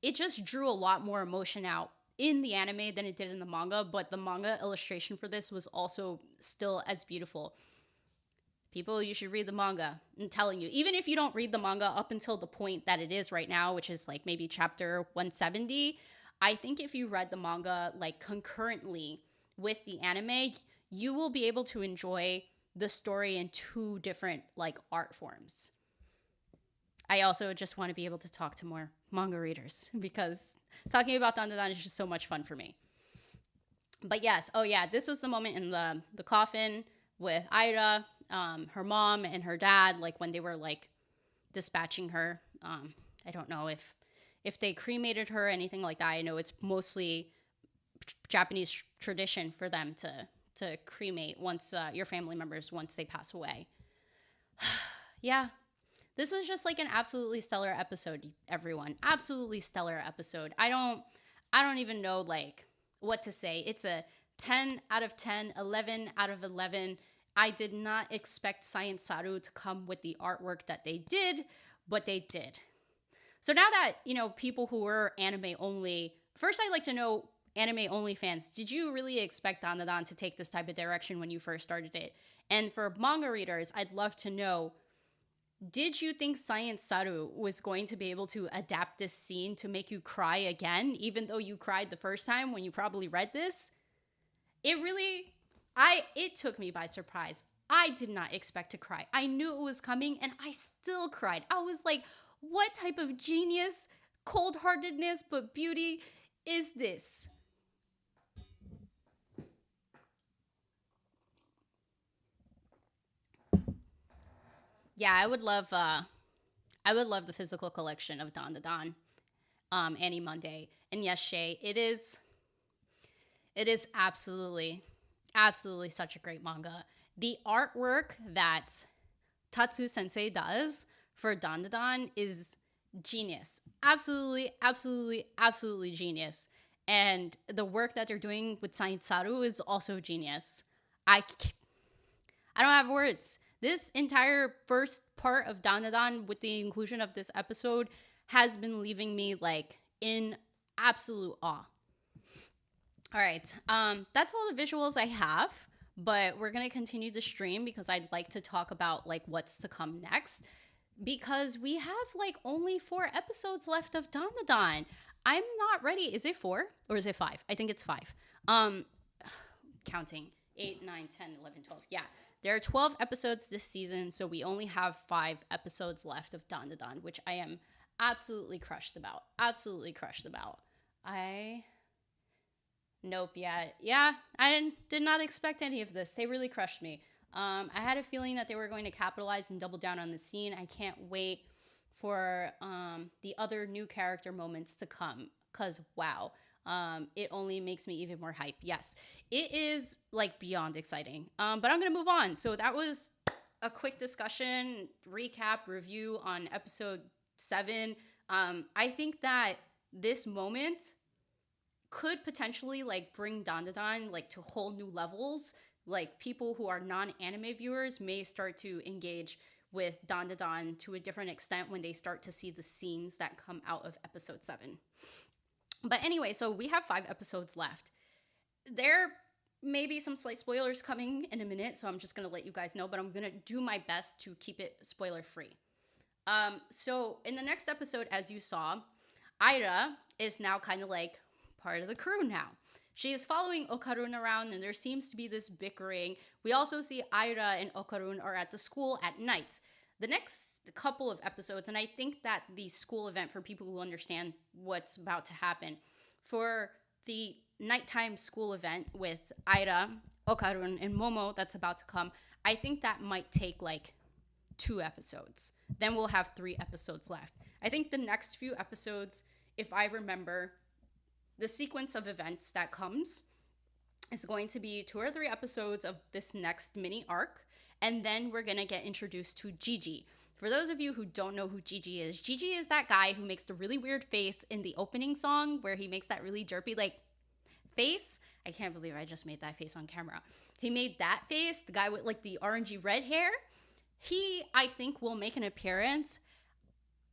Speaker 1: just drew a lot more emotion out in the anime than it did in the manga, but the manga illustration for this was also still as beautiful. People, you should read the manga. I'm telling you, even if you don't read the manga up until the point that it is right now, which is like maybe chapter 170, I think if you read the manga like concurrently with the anime, you will be able to enjoy the story in two different like art forms. I also just want to be able to talk to more manga readers because talking about DanDaDan is just so much fun for me. But yes, oh yeah, this was the moment in the coffin with Ida, her mom and her dad, like when they were like dispatching her. I don't know if they cremated her or anything like that. I know it's mostly Japanese tradition for them to cremate once your family members, once they pass away. Yeah, this was just like an absolutely stellar episode, everyone. Absolutely stellar episode. I don't even know like what to say. It's a 10 out of 10, 11 out of 11. I did not expect Science Saru to come with the artwork that they did, but they did. So now that, people who were anime only, first I'd like to know, anime only fans, did you really expect DanDaDan to take this type of direction when you first started it? And for manga readers, I'd love to know, did you think Science Saru was going to be able to adapt this scene to make you cry again, even though you cried the first time when you probably read this? It took me by surprise. I did not expect to cry. I knew it was coming and I still cried. I was like, what type of genius, cold-heartedness, but beauty is this? Yeah, I would love the physical collection of DanDaDan, Annie Monday. And yes, Shay, it is absolutely, absolutely such a great manga. The artwork that Tatsu Sensei does for DanDaDan is genius. Absolutely, absolutely, absolutely genius. And the work that they're doing with Science Saru is also genius. I don't have words. This entire first part of DanDaDan, with the inclusion of this episode, has been leaving me like in absolute awe. All right, that's all the visuals I have, but we're gonna continue the stream because I'd like to talk about like what's to come next, because we have like only 4 episodes left of DanDaDan. I'm not ready. Is it 4 or is it 5? I think it's 5. Counting 8, 9, 10, 11, 12. Yeah, there are 12 episodes this season, so we only have 5 episodes left of DanDaDan, which I am absolutely crushed about. Absolutely crushed about. Nope, yeah, I did not expect any of this. They really crushed me. I had a feeling that they were going to capitalize and double down on the scene. I can't wait for the other new character moments to come, because wow, it only makes me even more hype. Yes, it is like beyond exciting. But I'm gonna move on. So that was a quick discussion, recap, review on episode 7 I think that this moment could potentially like bring DanDaDan like to whole new levels. Like people who are non-anime viewers may start to engage with DanDaDan to a different extent when they start to see the scenes that come out of episode 7. But anyway, so we have 5 episodes left. There may be some slight spoilers coming in a minute, so I'm just gonna let you guys know, but I'm gonna do my best to keep it spoiler free. So in the next episode, as you saw, Aira is now kind of like part of the crew now. She is following Okarun around, and there seems to be this bickering. We also see Aira and Okarun are at the school at night. The next couple of episodes, and I think that the school event, for people who understand what's about to happen, for the nighttime school event with Aira, Okarun, and Momo that's about to come, I think that might take like 2 episodes. Then we'll have 3 episodes left. I think the next few episodes, if I remember, the sequence of events that comes is going to be 2 or 3 episodes of this next mini arc, and then we're gonna get introduced to Gigi. For those of you who don't know who Gigi is that guy who makes the really weird face in the opening song where he makes that really derpy like face. I can't believe I just made that face on camera. He made that face, the guy with like the orangey red hair. He, I think, will make an appearance,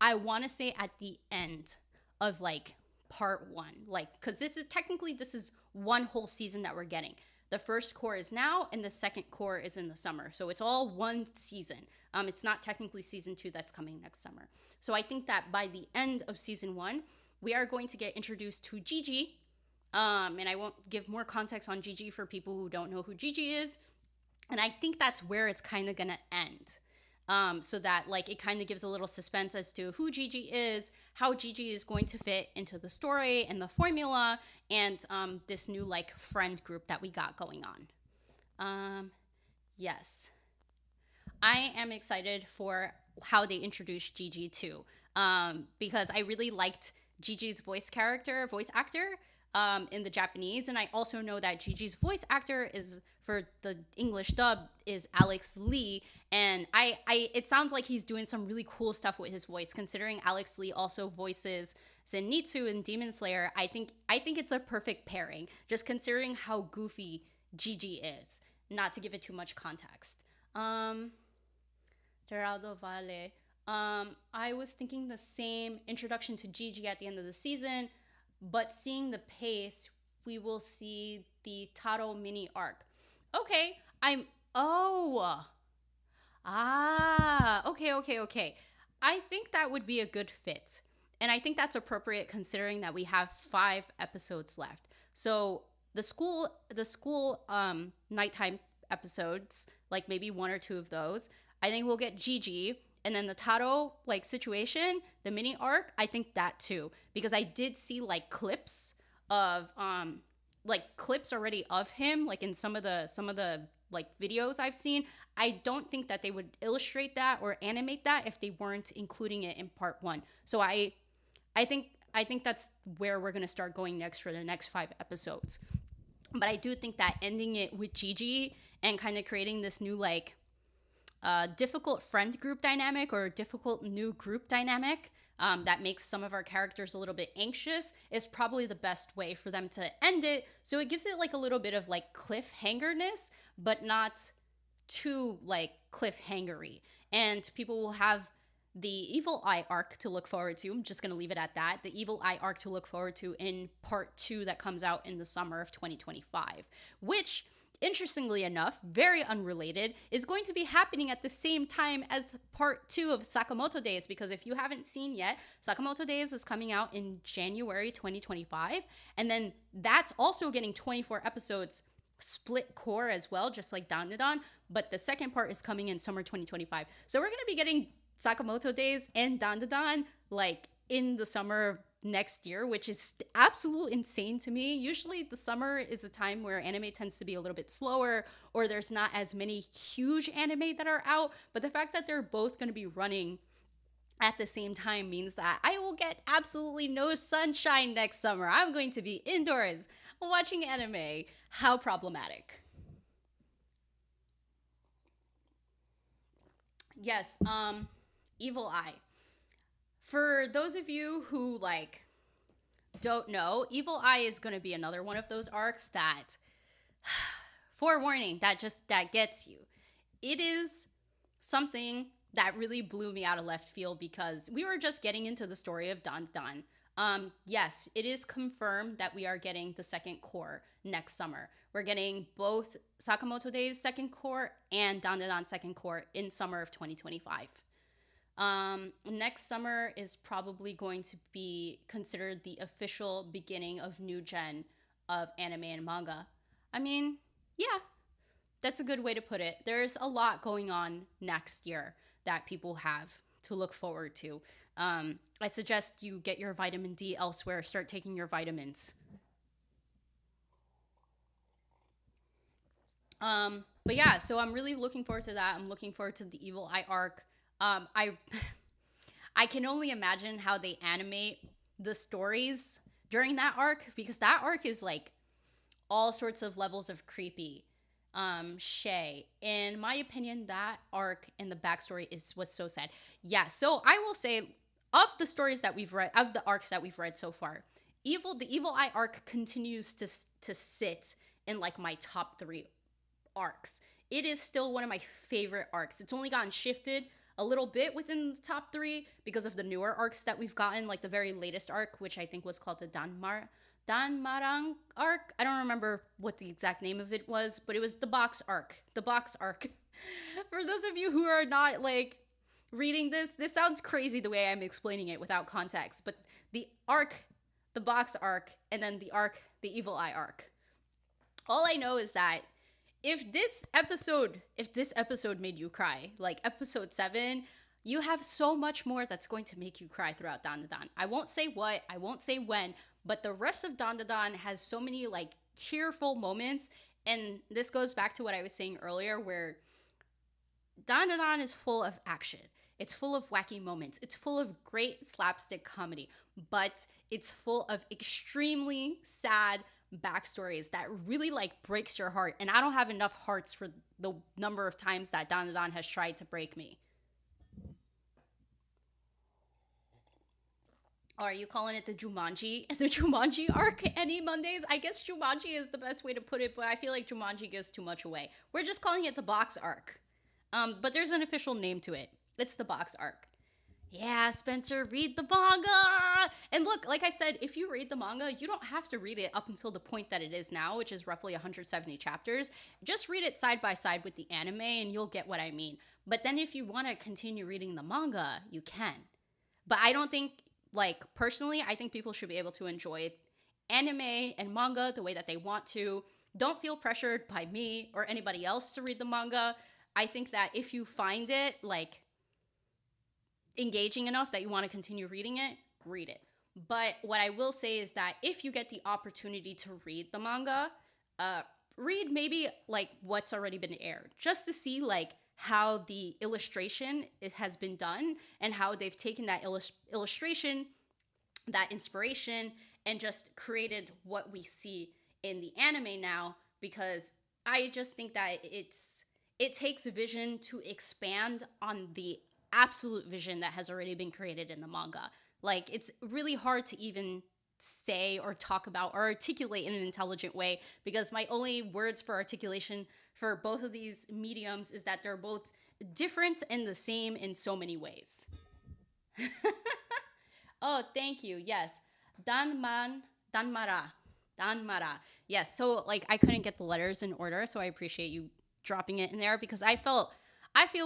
Speaker 1: I want to say at the end of like part 1. Like, because this is one whole season that we're getting. The first core is now, and the second core is in the summer. So it's all one season. It's not technically season 2 that's coming next summer. So I think that by the end of season 1, we are going to get introduced to Gigi. And I won't give more context on Gigi for people who don't know who Gigi is. And I think that's where it's kind of going to end. So that like it kind of gives a little suspense as to who Gigi is, how Gigi is going to fit into the story and the formula, and this new like friend group that we got going on. Yes, I am excited for how they introduced Gigi too, because I really liked Gigi's voice actor in the Japanese, and I also know that Gigi's voice actor is for the English dub is Alex Lee, and it sounds like he's doing some really cool stuff with his voice. Considering Alex Lee also voices Zenitsu in Demon Slayer, I think it's a perfect pairing. Just considering how goofy Gigi is, not to give it too much context. Geraldo Vale. I was thinking the same introduction to Gigi at the end of the season. But seeing the pace, we will see the Taro mini arc. Okay, okay. I think that would be a good fit. And I think that's appropriate considering that we have 5 episodes left. So the school nighttime episodes, like maybe 1 or 2 of those, I think we'll get Gigi. And then the Taro like situation, the mini arc, I think that too, because I did see like clips of clips already of him like in some of the like videos I've seen. I don't think that they would illustrate that or animate that if they weren't including it in part 1. So I think that's where we're going to start going next for the next 5 episodes. But I do think that ending it with Gigi and kind of creating this new like difficult friend group dynamic or difficult new group dynamic that makes some of our characters a little bit anxious is probably the best way for them to end it. So it gives it like a little bit of like cliffhangerness, but not too like cliffhangery. And people will have the Evil Eye arc to look forward to. I'm just going to leave it at that. The Evil Eye arc to look forward to in part 2 that comes out in the summer of 2025, which, interestingly enough, very unrelated, is going to be happening at the same time as part 2 of Sakamoto Days, because if you haven't seen yet, Sakamoto Days is coming out in January 2025, and then that's also getting 24 episodes split core as well, just like DanDaDan, but the second part is coming in summer 2025. So we're going to be getting Sakamoto Days and DanDaDan like in the summer next year, which is absolutely insane to me. Usually the summer is a time where anime tends to be a little bit slower, or there's not as many huge anime that are out, but the fact that they're both going to be running at the same time means that I will get absolutely no sunshine next summer. I'm going to be indoors watching anime. How problematic. Yes, Evil Eye. For those of you who like don't know, Evil Eye is going to be another one of those arcs that forewarning, that gets you. It is something that really blew me out of left field because we were just getting into the story of DanDaDan. Yes, it is confirmed that we are getting the second core next summer. We're getting both Sakamoto Days second core and DanDaDan second core in summer of 2025. Next summer is probably going to be considered the official beginning of new gen of anime and manga. I mean, yeah, that's a good way to put it. There's a lot going on next year that people have to look forward to. I suggest you get your vitamin D elsewhere, start taking your vitamins. But yeah, so I'm really looking forward to that. I'm looking forward to the Evil Eye arc. I I can only imagine how they animate the stories during that arc because that arc is like all sorts of levels of creepy. Shay, in my opinion, that arc and the backstory was so sad. Yeah, so I will say of the stories that we've read, of the arcs that we've read so far, the Evil Eye arc continues to sit in like my top 3 arcs. It is still one of my favorite arcs. It's only gotten shifted a little bit within the top 3 because of the newer arcs that we've gotten, like the very latest arc, which I think was called the Danmarang arc. I don't remember what the exact name of it was, but it was the box arc. The box arc. For those of you who are not like reading this sounds crazy the way I'm explaining it without context, but the arc, the box arc, and then the arc, the Evil Eye arc. All I know is that if this episode made you cry, like episode 7, you have so much more that's going to make you cry throughout DanDaDan. I won't say what, I won't say when, but the rest of DanDaDan has so many like tearful moments. And this goes back to what I was saying earlier, where DanDaDan is full of action. It's full of wacky moments. It's full of great slapstick comedy, but it's full of extremely sad backstories that really like breaks your heart. And I don't have enough hearts for the number of times that DanDaDan has tried to break me. Are you calling it the Jumanji arc any Mondays? I guess Jumanji is the best way to put it, but I feel like Jumanji gives too much away. We're just calling it the box arc. But there's an official name to it. It's the box arc. Yeah, Spencer, read the manga. And look, like I said, if you read the manga, you don't have to read it up until the point that it is now, which is roughly 170 chapters. Just read it side by side with the anime and you'll get what I mean. But then if you want to continue reading the manga, you can. But I don't think, like, personally, I think people should be able to enjoy anime and manga the way that they want to. Don't feel pressured by me or anybody else to read the manga. I think that if you find it, like, engaging enough that you want to continue reading it, read it. But what I will say is that if you get the opportunity to read the manga, read maybe like what's already been aired, just to see like how the illustration it has been done and how they've taken that illustration, that inspiration, and just created what we see in the anime now. Because I just think that it takes vision to expand on the absolute vision that has already been created in the manga. Like, it's really hard to even say or talk about or articulate in an intelligent way, because my only words for articulation for both of these mediums is that they're both different and the same in so many ways. Oh, thank you. Yes. Danmara. Yes. So like I couldn't get the letters in order, so I appreciate you dropping it in there, because I feel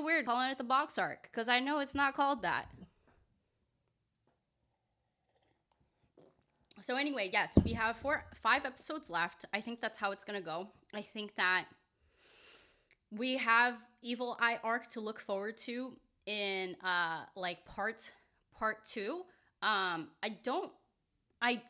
Speaker 1: weird calling it the box arc because I know it's not called that. So anyway, yes, we have 5 episodes left. I think that's how it's gonna go. I think that we have Evil Eye arc to look forward to in like part 2. I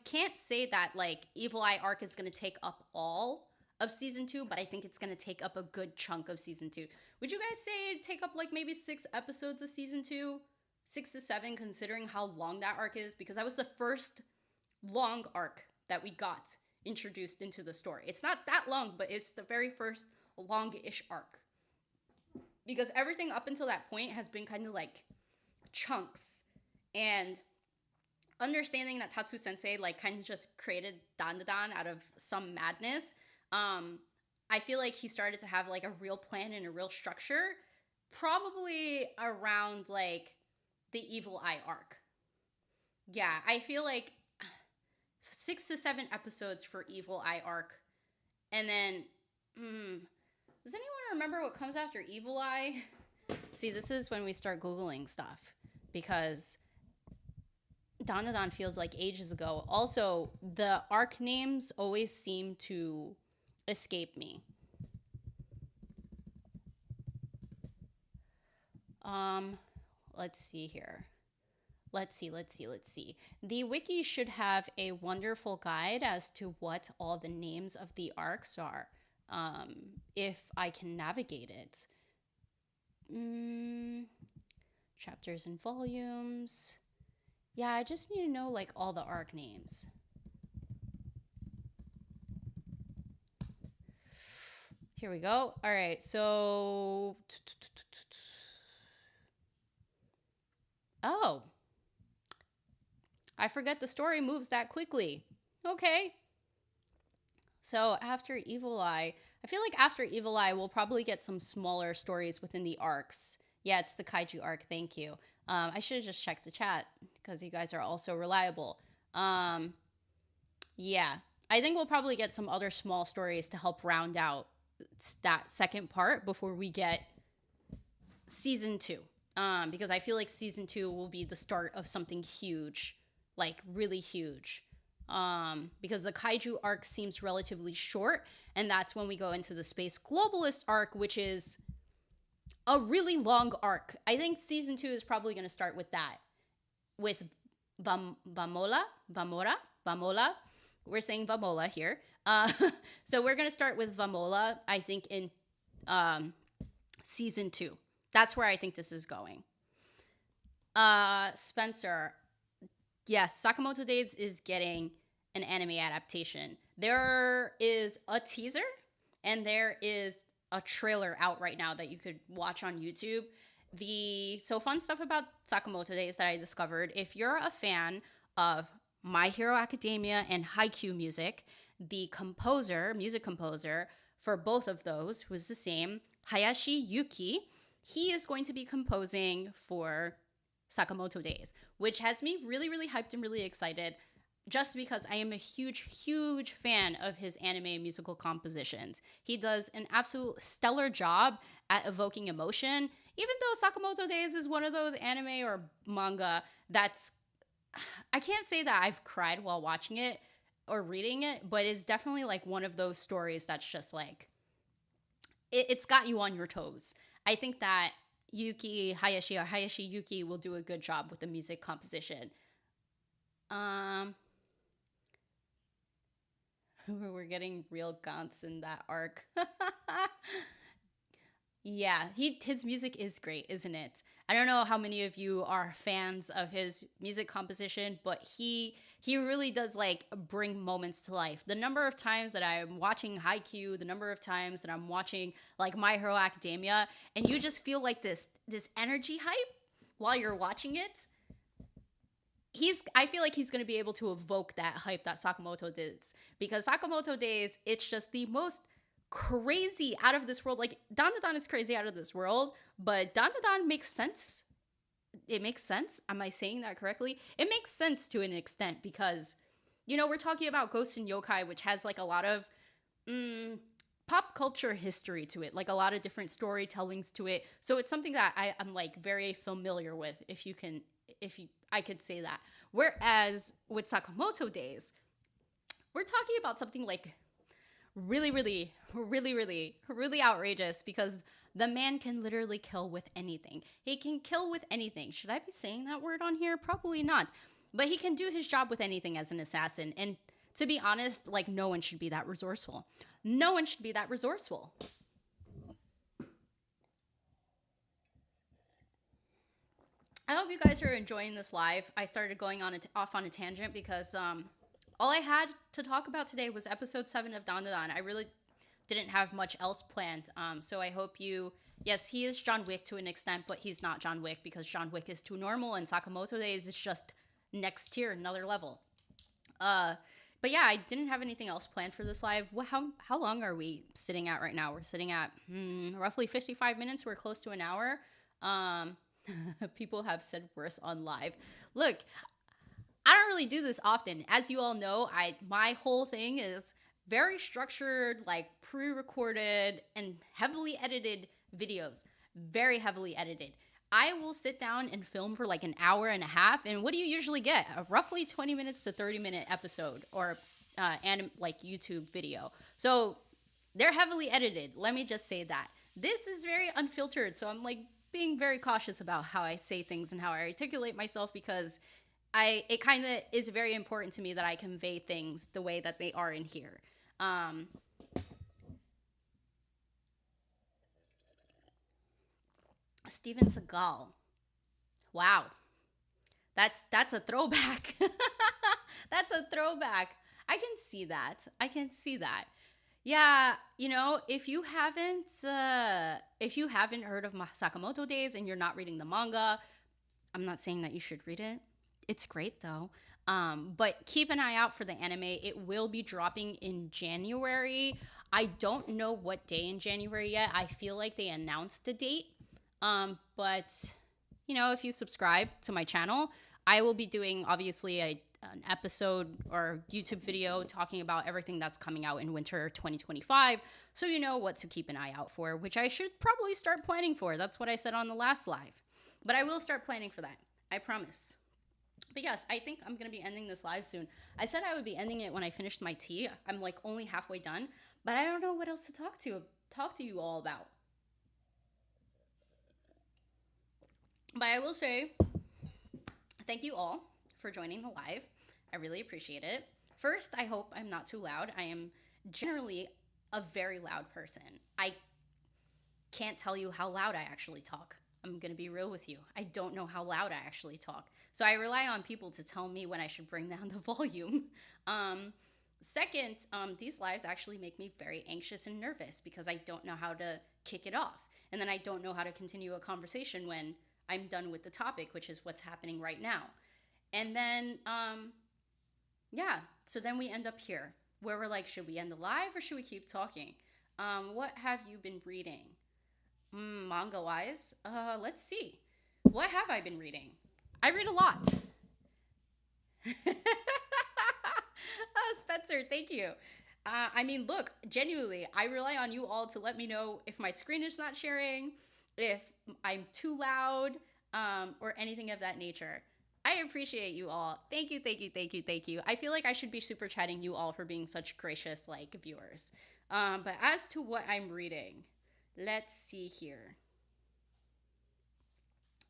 Speaker 1: can't say that like Evil Eye arc is gonna take up all of season 2, but I think it's gonna take up a good chunk of season 2. Would you guys say it'd take up like maybe 6 episodes of season 2? 6 to 7, considering how long that arc is, because that was the first long arc that we got introduced into the story. It's not that long, but it's the very first long-ish arc. Because everything up until that point has been kind of like chunks And understanding that Tatsu Sensei like kind of just created DanDaDan out of some madness, I feel like he started to have like a real plan and a real structure, probably around like the Evil Eye arc. Yeah, I feel like 6 to 7 episodes for Evil Eye arc, and then does anyone remember what comes after Evil Eye? See, this is when we start Googling stuff because DanDaDan feels like ages ago. Also, the arc names always seem to escape me. Let's see here. Let's see. The wiki should have a wonderful guide as to what all the names of the arcs are, if I can navigate it. Chapters and volumes. Yeah, I just need to know like all the arc names. Here we go. All right, so oh, I forget the story moves that quickly. Okay. So after Evil Eye, I feel like after Evil Eye, we'll probably get some smaller stories within the arcs. Yeah, it's the Kaiju arc. Thank you. I should have just checked the chat because you guys are also reliable. Yeah, I think we'll probably get some other small stories to help round out that second part before we get season 2. Because I feel like season 2 will be the start of something huge, like really huge. Because the Kaiju arc seems relatively short, and that's when we go into the Space Globalist arc, which is a really long arc. I think season 2 is probably going to start with that, with Vamola. We're saying Vamola here. So we're going to start with Vamola, I think, in season 2. That's where I think this is going. Spencer. Yes, Sakamoto Days is getting an anime adaptation. There is a teaser and there is a trailer out right now that you could watch on YouTube. Fun stuff about Sakamoto Days that I discovered, if you're a fan of My Hero Academia and Haikyuu music, the music composer for both of those, who is the same, Hayashi Yuki, he is going to be composing for Sakamoto Days, which has me really, really hyped and really excited, just because I am a huge, huge fan of his anime musical compositions. He does an absolute stellar job at evoking emotion, even though Sakamoto Days is one of those anime or manga that's, I can't say that I've cried while watching it or reading it, but it's definitely like one of those stories that's just like, it's got you on your toes. I think that Hayashi Yuki will do a good job with the music composition. We're getting real gaunts in that arc. Yeah, his music is great, isn't it? I don't know how many of you are fans of his music composition, but he really does like bring moments to life. The number of times that I'm watching Haikyuu, the number of times that I'm watching like My Hero Academia, and you just feel like this energy hype while you're watching it. I feel like he's going to be able to evoke that hype that Sakamoto did, because Sakamoto Days, it's just the most crazy, out of this world. Like, DanDaDan is crazy out of this world, but DanDaDan makes sense. It makes sense. Am I saying that correctly? It makes sense to an extent because, we're talking about Ghosts and Yokai, which has like a lot of pop culture history to it, like a lot of different storytellings to it. So it's something that I'm like very familiar with, I could say that. Whereas with Sakamoto Days, we're talking about something like really, really, really, really, really outrageous, because the man can literally kill with anything. He can kill with anything. Should I be saying that word on here? Probably not. But he can do his job with anything as an assassin. And to be honest, like, no one should be that resourceful. No one should be that resourceful. I hope you guys are enjoying this live. I started going off on a tangent because all I had to talk about today was episode 7 of DanDaDan. I really didn't have much else planned. So I hope you Yes, he is John Wick to an extent, but he's not John Wick because John Wick is too normal and Sakamoto Days is just next tier, another level. Uh, but yeah, I didn't have anything else planned for this live. How long are we sitting at right now? We're sitting at roughly 55 minutes. We're close to an hour. Um, People have said worse on live. Look, I don't really do this often. As you all know, my whole thing is very structured, like pre-recorded and heavily edited videos. Very heavily edited. I will sit down and film for like an hour and a half, and what do you usually get? A roughly 20 minutes to 30-minute episode or like YouTube video. So they're heavily edited. Let me just say that. This is very unfiltered, so I'm like being very cautious about how I say things and how I articulate myself because it kind of is very important to me that I convey things the way that they are in here. Steven Seagal. Wow. That's a throwback. That's a throwback. I can see that. I can see that. Yeah, if you haven't heard of Sakamoto Days and you're not reading the manga, I'm not saying that you should read it. It's great though. But keep an eye out for the anime. It will be dropping in January. I don't know what day in January yet. I feel like they announced the date. But if you subscribe to my channel, I will be doing obviously an episode or YouTube video talking about everything that's coming out in winter 2025. So you know what to keep an eye out for, which I should probably start planning for. That's what I said on the last live. But I will start planning for that. I promise. But yes, I think I'm going to be ending this live soon. I said I would be ending it when I finished my tea. I'm like only halfway done, but I don't know what else to talk to you all about. But I will say thank you all for joining the live. I really appreciate it. First, I hope I'm not too loud. I am generally a very loud person. I can't tell you how loud I actually talk. I'm going to be real with you. I don't know how loud I actually talk. So I rely on people to tell me when I should bring down the volume. Second, these lives actually make me very anxious and nervous because I don't know how to kick it off. And then I don't know how to continue a conversation when I'm done with the topic, which is what's happening right now. And then, yeah, so then we end up here where we're like, should we end the live or should we keep talking? What have you been reading? Manga wise, let's see. What have I been reading? I read a lot. Spencer, thank you. Look, genuinely, I rely on you all to let me know if my screen is not sharing, if I'm too loud, or anything of that nature. I appreciate you all. Thank you, thank you, thank you, thank you. I feel like I should be super chatting you all for being such gracious, viewers. But as to what I'm reading, let's see here.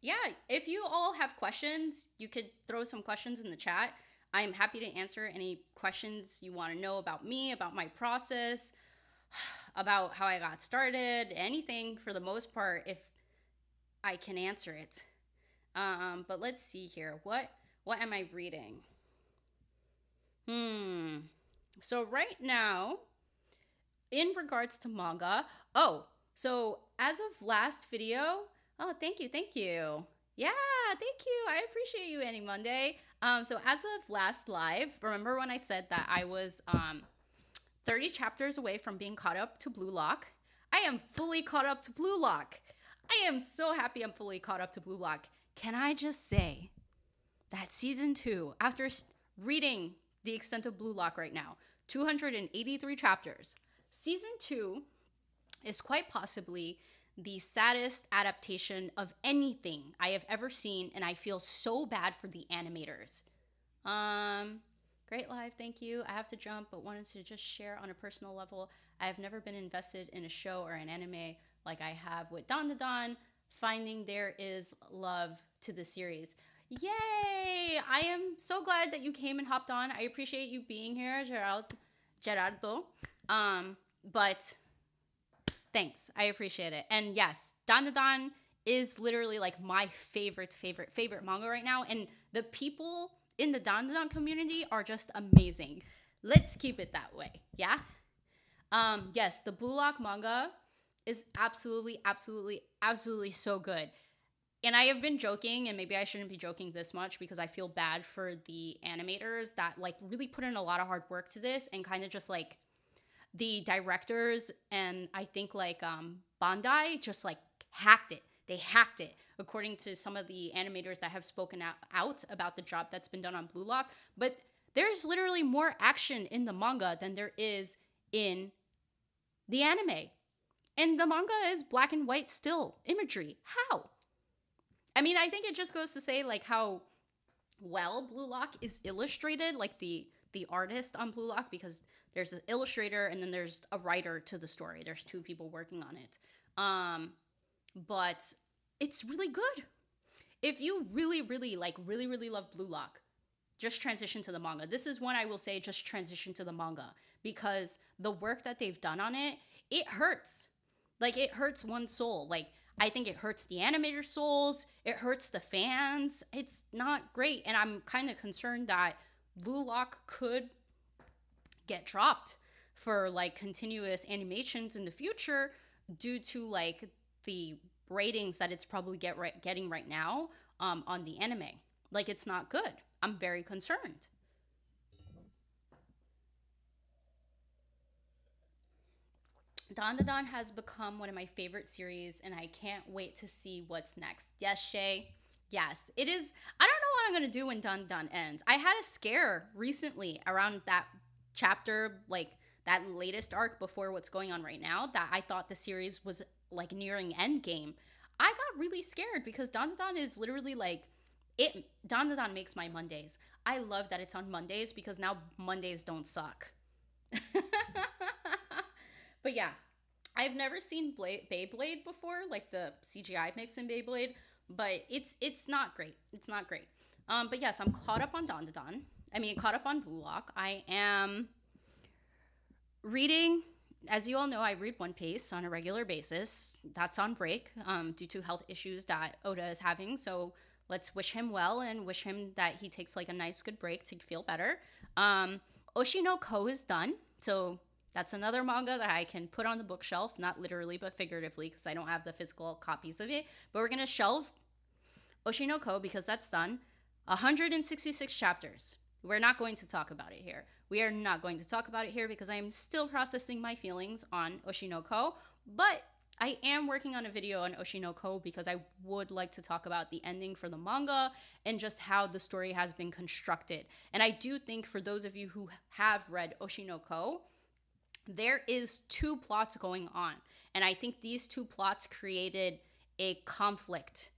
Speaker 1: Yeah, if you all have questions, you could throw some questions in the chat. I'm happy to answer any questions you want to know about me, about my process, about how I got started, anything for the most part, if I can answer it. But let's see here. What am I reading? So right now, in regards to manga, so as of last video, thank you. Yeah, thank you. I appreciate you, Annie Monday. So as of last live, remember when I said that I was 30 chapters away from being caught up to Blue Lock? I am fully caught up to Blue Lock. I am so happy I'm fully caught up to Blue Lock. Can I just say that season 2, after reading the extent of Blue Lock right now, 283 chapters, season 2 is quite possibly the saddest adaptation of anything I have ever seen, and I feel so bad for the animators. Great live, thank you. I have to jump, but wanted to just share on a personal level. I have never been invested in a show or an anime like I have with DanDaDan. Finding there is love to the series. Yay! I am so glad that you came and hopped on. I appreciate you being here, Gerardo. But thanks. I appreciate it. And yes, DanDaDan is literally like my favorite manga right now. And the people in the DanDaDan community are just amazing. Let's keep it that way. Yeah? Yes, the Blue Lock manga is absolutely, absolutely, absolutely so good. And I have been joking, and maybe I shouldn't be joking this much because I feel bad for the animators that like really put in a lot of hard work to this, and kind of just like the directors and I think like Bandai just like hacked it. They hacked it, according to some of the animators that have spoken out about the job that's been done on Blue Lock. But there's literally more action in the manga than there is in the anime. And the manga is black and white still imagery. How? I mean, I think it just goes to say like how well Blue Lock is illustrated, like the artist on Blue Lock, because there's an illustrator and then there's a writer to the story. There's two people working on it. But it's really good. If you really, really like really, really love Blue Lock, just transition to the manga. This is one I will say just transition to the manga because the work that they've done on it, it hurts. Like it hurts one's soul. Like I think it hurts the animator souls. It hurts the fans. It's not great. And I'm kind of concerned that Blue Lock could get dropped for like continuous animations in the future due to like the ratings that it's probably getting right now on the anime. Like it's not good. I'm very concerned. DanDaDan has become one of my favorite series, and I can't wait to see what's next. Yes, Shay. Yes, it is. I don't know what I'm gonna do when DanDaDan ends. I had a scare recently around that chapter, like that latest arc before what's going on right now, that I thought the series was like nearing endgame. I got really scared because DanDaDan is literally like it. DanDaDan makes my Mondays. I love that it's on Mondays because now Mondays don't suck. But yeah, I've never seen Beyblade before, like the CGI mix in Beyblade, but it's not great. It's not great. But yes, I'm caught up on DanDaDan. I mean, caught up on Blue Lock. I am reading, as you all know, I read One Piece on a regular basis. That's on break due to health issues that Oda is having. So let's wish him well and wish him that he takes like a nice, good break to feel better. Oshinoko is done. So that's another manga that I can put on the bookshelf, not literally, but figuratively, because I don't have the physical copies of it. But we're going to shelve Oshinoko because that's done. 166 chapters. We're not going to talk about it here. We are not going to talk about it here because I am still processing my feelings on Oshinoko. But I am working on a video on Oshinoko because I would like to talk about the ending for the manga and just how the story has been constructed. And I do think for those of you who have read Oshinoko, there is two plots going on. And I think these two plots created a conflict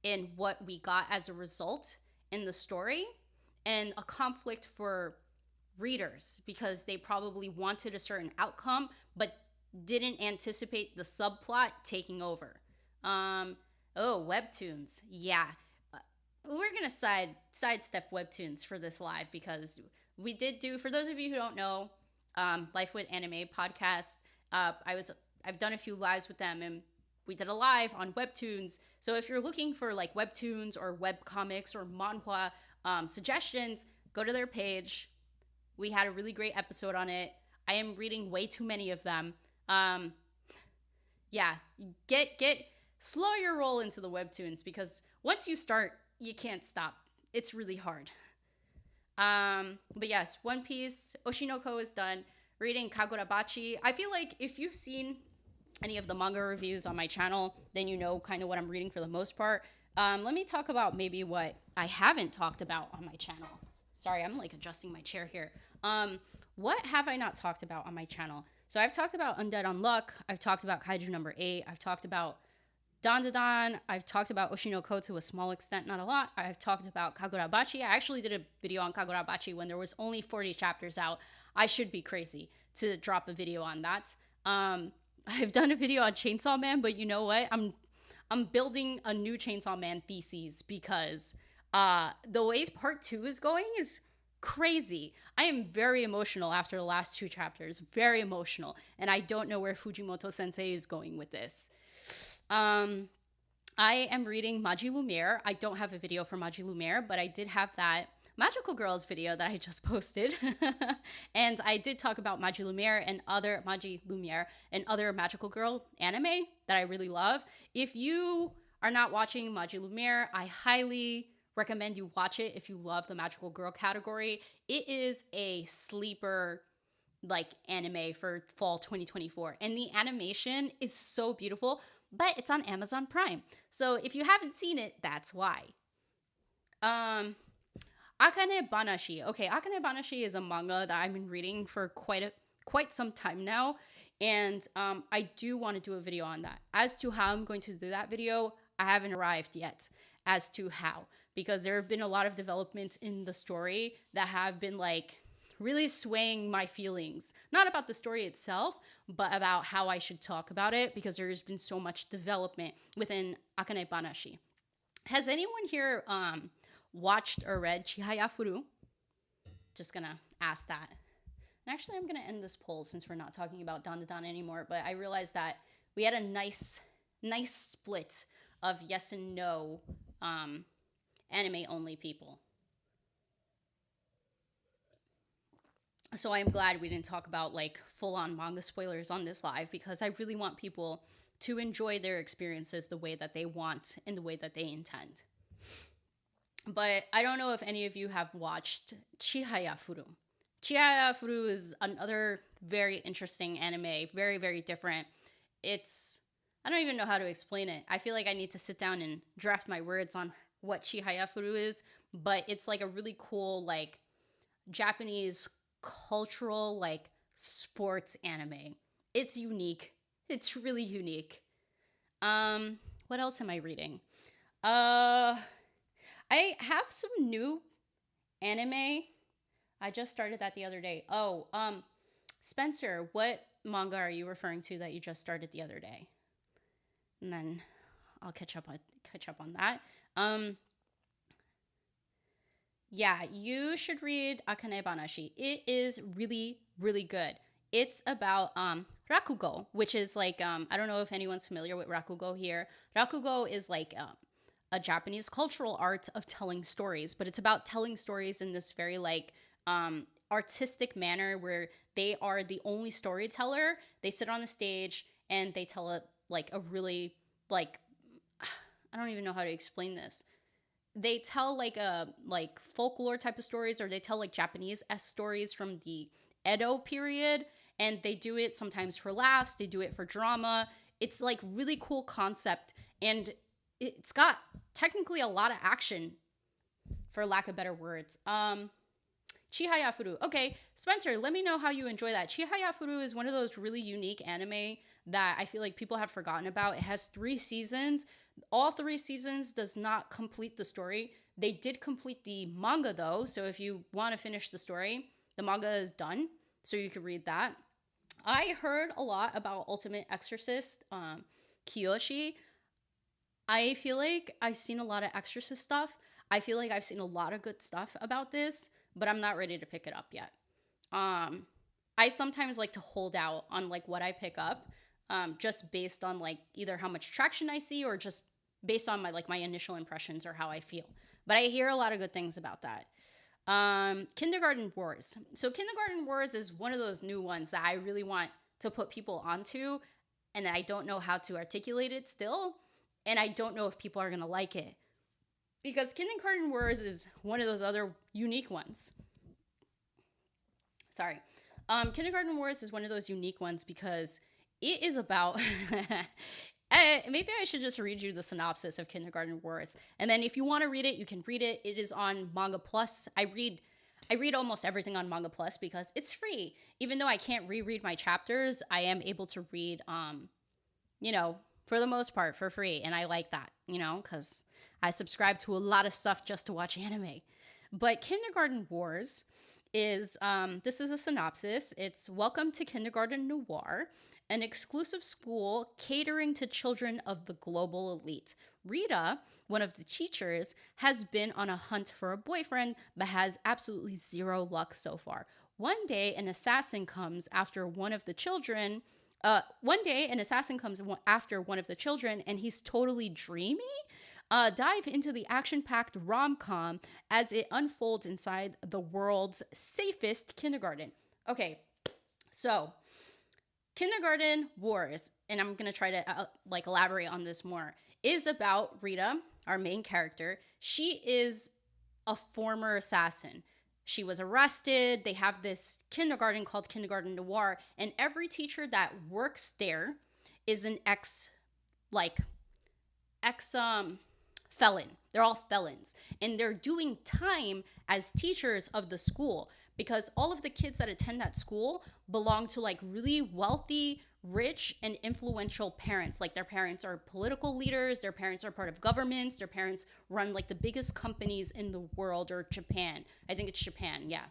Speaker 1: in what we got as a result in the story, and a conflict for readers because they probably wanted a certain outcome but didn't anticipate the subplot taking over. Webtoons. Yeah. We're going to sidestep webtoons for this live because we did do, for those of you who don't know, Life with Anime podcast. I've done a few lives with them, and we did a live on webtoons. So if you're looking for like webtoons or web comics or manhwa suggestions, go to their page. We had a really great episode on it. I am reading way too many of them. Yeah, get slow your roll into the webtoons because once you start, you can't stop. It's really hard. But yes, One Piece, Oshinoko is done. Reading Kagurabachi. I feel like if you've seen any of the manga reviews on my channel, then you know kind of what I'm reading for the most part. Let me talk about maybe what I haven't talked about on my channel. Sorry, I'm like adjusting my chair here. What have I not talked about on my channel? So I've talked about Undead Unluck. I've talked about Kaiju number 8. I've talked about DanDaDan. I've talked about Oshinoko to a small extent, not a lot. I've talked about Kagurabachi. I actually did a video on Kagurabachi when there was only 40 chapters out. I should be crazy to drop a video on that. I've done a video on Chainsaw Man, but you know what? I'm building a new Chainsaw Man thesis because the way part 2 is going is crazy. I am very emotional after the last 2 chapters. Very emotional. And I don't know where Fujimoto Sensei is going with this. I am reading Maji Lumiere. I don't have a video for Maji Lumiere, but I did have that Magical Girls video that I just posted. And I did talk about Magi Lumiere and other Magical Girl anime that I really love. If you are not watching Magi Lumiere, I highly recommend you watch it if you love the Magical Girl category. It is a sleeper like anime for fall 2024, and the animation is so beautiful, but it's on Amazon Prime. So if you haven't seen it, that's why. Akane Banashi. Okay, Akane Banashi is a manga that I've been reading for quite some time now, and I do want to do a video on that. As to how I'm going to do that video, I haven't arrived yet as to how, because there have been a lot of developments in the story that have been like really swaying my feelings. Not about the story itself, but about how I should talk about it, because there's been so much development within Akane Banashi. Has anyone here watched or read Chihaya Furu? Just gonna ask that. And actually, I'm gonna end this poll since we're not talking about DanDaDan anymore, but I realized that we had a nice split of yes and no anime only people. So I'm glad we didn't talk about like full-on manga spoilers on this live, because I really want people to enjoy their experiences the way that they want and the way that they intend. But I don't know if any of you have watched Chihaya Furu. Chihaya Furu is another very interesting anime, very, very different. I don't even know how to explain it. I feel like I need to sit down and draft my words on what Chihaya Furu is, but it's like a really cool like Japanese cultural like sports anime. It's unique. It's really unique. What else am I reading? I have some new anime. I just started that the other day. Oh, Spencer, what manga are you referring to that you just started the other day? And then I'll catch up on that. Yeah, you should read Akane Banashi. It is really, really good. It's about rakugo, which is like, I don't know if anyone's familiar with rakugo here. Rakugo is like a Japanese cultural art of telling stories, but it's about telling stories in this very like artistic manner where they are the only storyteller. They sit on a stage and they tell a really like, I don't even know how to explain this. They tell like folklore type of stories, or they tell like Japanese-esque stories from the Edo period, and they do it sometimes for laughs, they do it for drama. It's like really cool concept, and it's got technically a lot of action, for lack of better words. Chihaya Furu. Okay, Spencer, let me know how you enjoy that. Chihaya Furu is one of those really unique anime that I feel like people have forgotten about. It has 3 seasons. All 3 seasons does not complete the story. They did complete the manga though, so if you want to finish the story, the manga is done, so you can read that. I heard a lot about Ultimate Exorcist, Kiyoshi. I feel like I've seen a lot of Exorcist stuff. I feel like I've seen a lot of good stuff about this, but I'm not ready to pick it up yet. I sometimes like to hold out on like what I pick up, just based on like either how much traction I see or just based on my initial impressions or how I feel. But I hear a lot of good things about that. Kindergarten Wars. So Kindergarten Wars is one of those new ones that I really want to put people onto, and I don't know how to articulate it still, and I don't know if people are gonna like it, because Kindergarten Wars is one of those other unique ones. Sorry. Kindergarten Wars is one of those unique ones because it is about maybe I should just read you the synopsis of Kindergarten Wars, and then if you want to read it, you can read it. It is on Manga Plus. I read almost everything on Manga Plus because it's free. Even though I can't reread my chapters, I am able to read for the most part for free, and I like that, because I subscribe to a lot of stuff just to watch anime. But Kindergarten Wars is this is a synopsis. It's Welcome to Kindergarten Noir, an exclusive school catering to children of the global elite. Rita, one of the teachers, has been on a hunt for a boyfriend, but has absolutely zero luck so far. One day, an assassin comes after one of the children, and he's totally dreamy. dive into the action-packed rom-com as it unfolds inside the world's safest kindergarten. Okay, so Kindergarten Wars, and I'm gonna try to like elaborate on this more, is about Rita, our main character. She is a former assassin. She was arrested. They have this kindergarten called Kindergarten Noir, and every teacher that works there is an like ex felon. They're all felons, and they're doing time as teachers of the school because all of the kids that attend that school belong to like really wealthy, rich, and influential parents. Like their parents are political leaders, their parents are part of governments, their parents run like the biggest companies in the world, or Japan. I think it's Japan, yeah.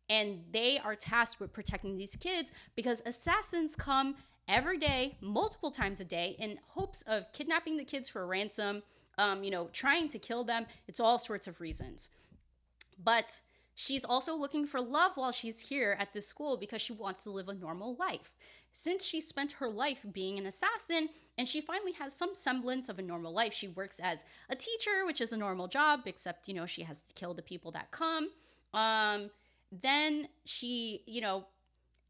Speaker 1: And they are tasked with protecting these kids because assassins come every day, multiple times a day, in hopes of kidnapping the kids for ransom, trying to kill them. It's all sorts of reasons. But she's also looking for love while she's here at this school because she wants to live a normal life. Since she spent her life being an assassin and she finally has some semblance of a normal life, she works as a teacher, which is a normal job, except, she has to kill the people that come. Then she,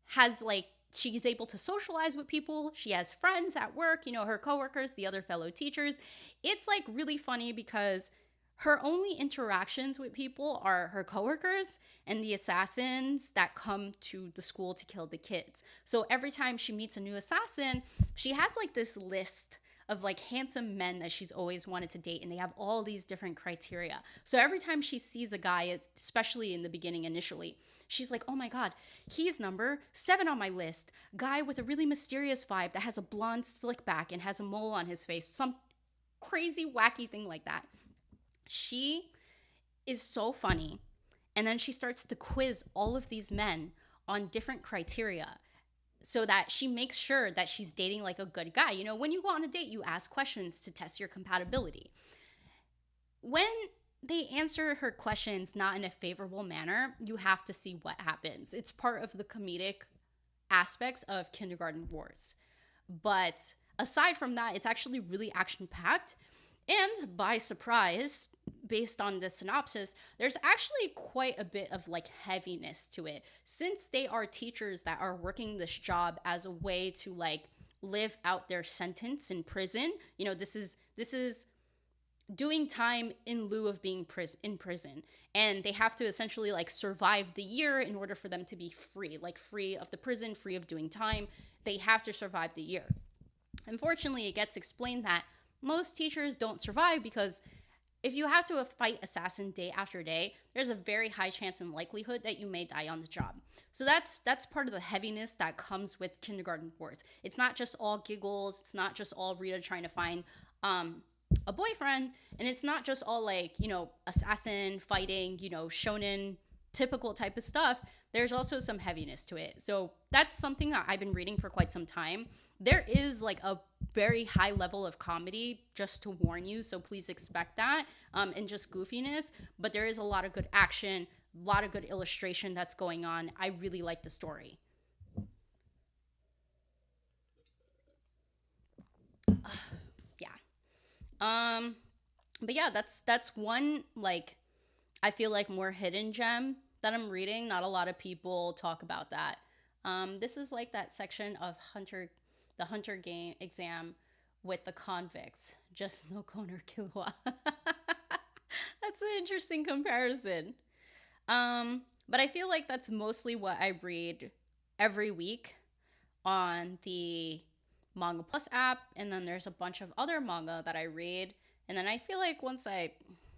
Speaker 1: has like, she's able to socialize with people. She has friends at work, her coworkers, the other fellow teachers. It's like really funny because her only interactions with people are her coworkers and the assassins that come to the school to kill the kids. So every time she meets a new assassin, she has like this list of like handsome men that she's always wanted to date, and they have all these different criteria. So every time she sees a guy, especially in the beginning initially, she's like, oh my God, he's number 7 on my list. Guy with a really mysterious vibe that has a blonde slick back and has a mole on his face. Some crazy, wacky thing like that. She is so funny. And then she starts to quiz all of these men on different criteria so that she makes sure that she's dating like a good guy. When you go on a date, you ask questions to test your compatibility. When they answer her questions not in a favorable manner, you have to see what happens. It's part of the comedic aspects of Kindergarten Wars. But aside from that, it's actually really action-packed. And by surprise, based on the synopsis, there's actually quite a bit of like heaviness to it, since they are teachers that are working this job as a way to like live out their sentence in prison. This is doing time in lieu of being in prison, and they have to essentially like survive the year in order for them to be free, like free of the prison, free of doing time. They have to survive the year. Unfortunately, it gets explained that most teachers don't survive because if you have to fight assassin day after day, there's a very high chance and likelihood that you may die on the job. So that's part of the heaviness that comes with Kindergarten Wars. It's not just all giggles. It's not just all Rita trying to find a boyfriend, and it's not just all like, assassin fighting, shonen typical type of stuff. There's also some heaviness to it. So that's something that I've been reading for quite some time. There is like a very high level of comedy, just to warn you. So please expect that, and just goofiness. But there is a lot of good action, a lot of good illustration that's going on. I really like the story. Yeah. But yeah, that's one like I feel like more hidden gem that I'm reading. Not a lot of people talk about that. This is like that section of the Hunter game exam with the convicts. Just no Koner Killua. That's an interesting comparison. But I feel like that's mostly what I read every week on the Manga Plus app, and then there's a bunch of other manga that I read. And then I feel like once I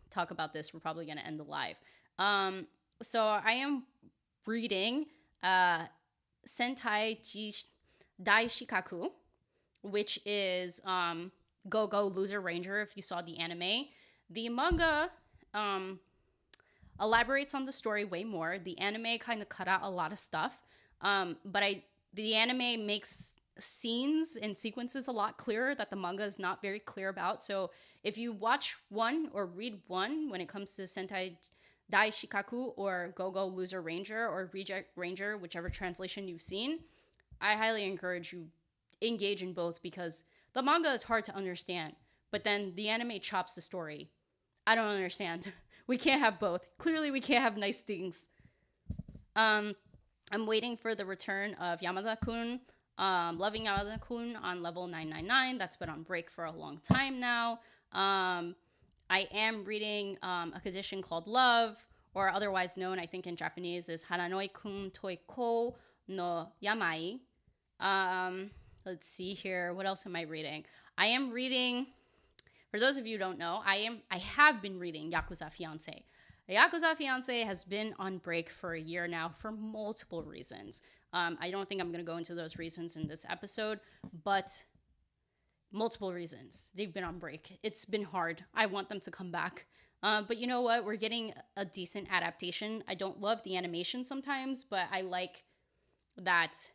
Speaker 1: talk about this, we're probably going to end the live. So I am reading Sentai Dai Shikaku, which is Go Go Loser Ranger, if you saw the anime. The manga elaborates on the story way more. The anime kind of cut out a lot of stuff. But the anime makes scenes and sequences a lot clearer that the manga is not very clear about. So if you watch one or read one when it comes to Sentai Dai Shikaku or Go Go Loser Ranger or Reject Ranger, whichever translation you've seen, I highly encourage you engage in both because the manga is hard to understand, but then the anime chops the story. I don't understand. We can't have both. Clearly, we can't have nice things. Um, I'm waiting for the return of Yamada-kun. Loving Yamada-kun on level 999. That's been on break for a long time now. I am reading a condition called Love, or otherwise known, I think in Japanese, as Hananoi-kun Toiko no Yamai. Let's see here. What else am I reading? I am reading, for those of you who don't know, I have been reading Yakuza Fiance. Yakuza Fiance has been on break for a year now for multiple reasons. I don't think I'm going to go into those reasons in this episode, but multiple reasons. They've been on break. It's been hard. I want them to come back. But you know what? We're getting a decent adaptation. I don't love the animation sometimes, but I like that,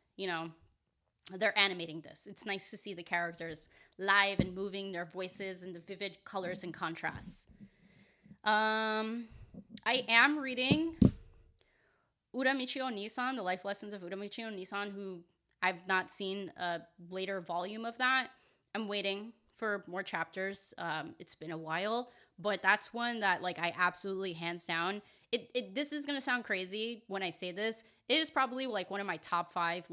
Speaker 1: they're animating this. It's nice to see the characters live and moving, their voices and the vivid colors and contrasts. I am reading Uramichi Onisan, The Life Lessons of Uramichi Onisan, who I've not seen a later volume of that. I'm waiting for more chapters. It's been a while, but that's one that I absolutely hands down. This is gonna sound crazy when I say this. It is probably one of my top 5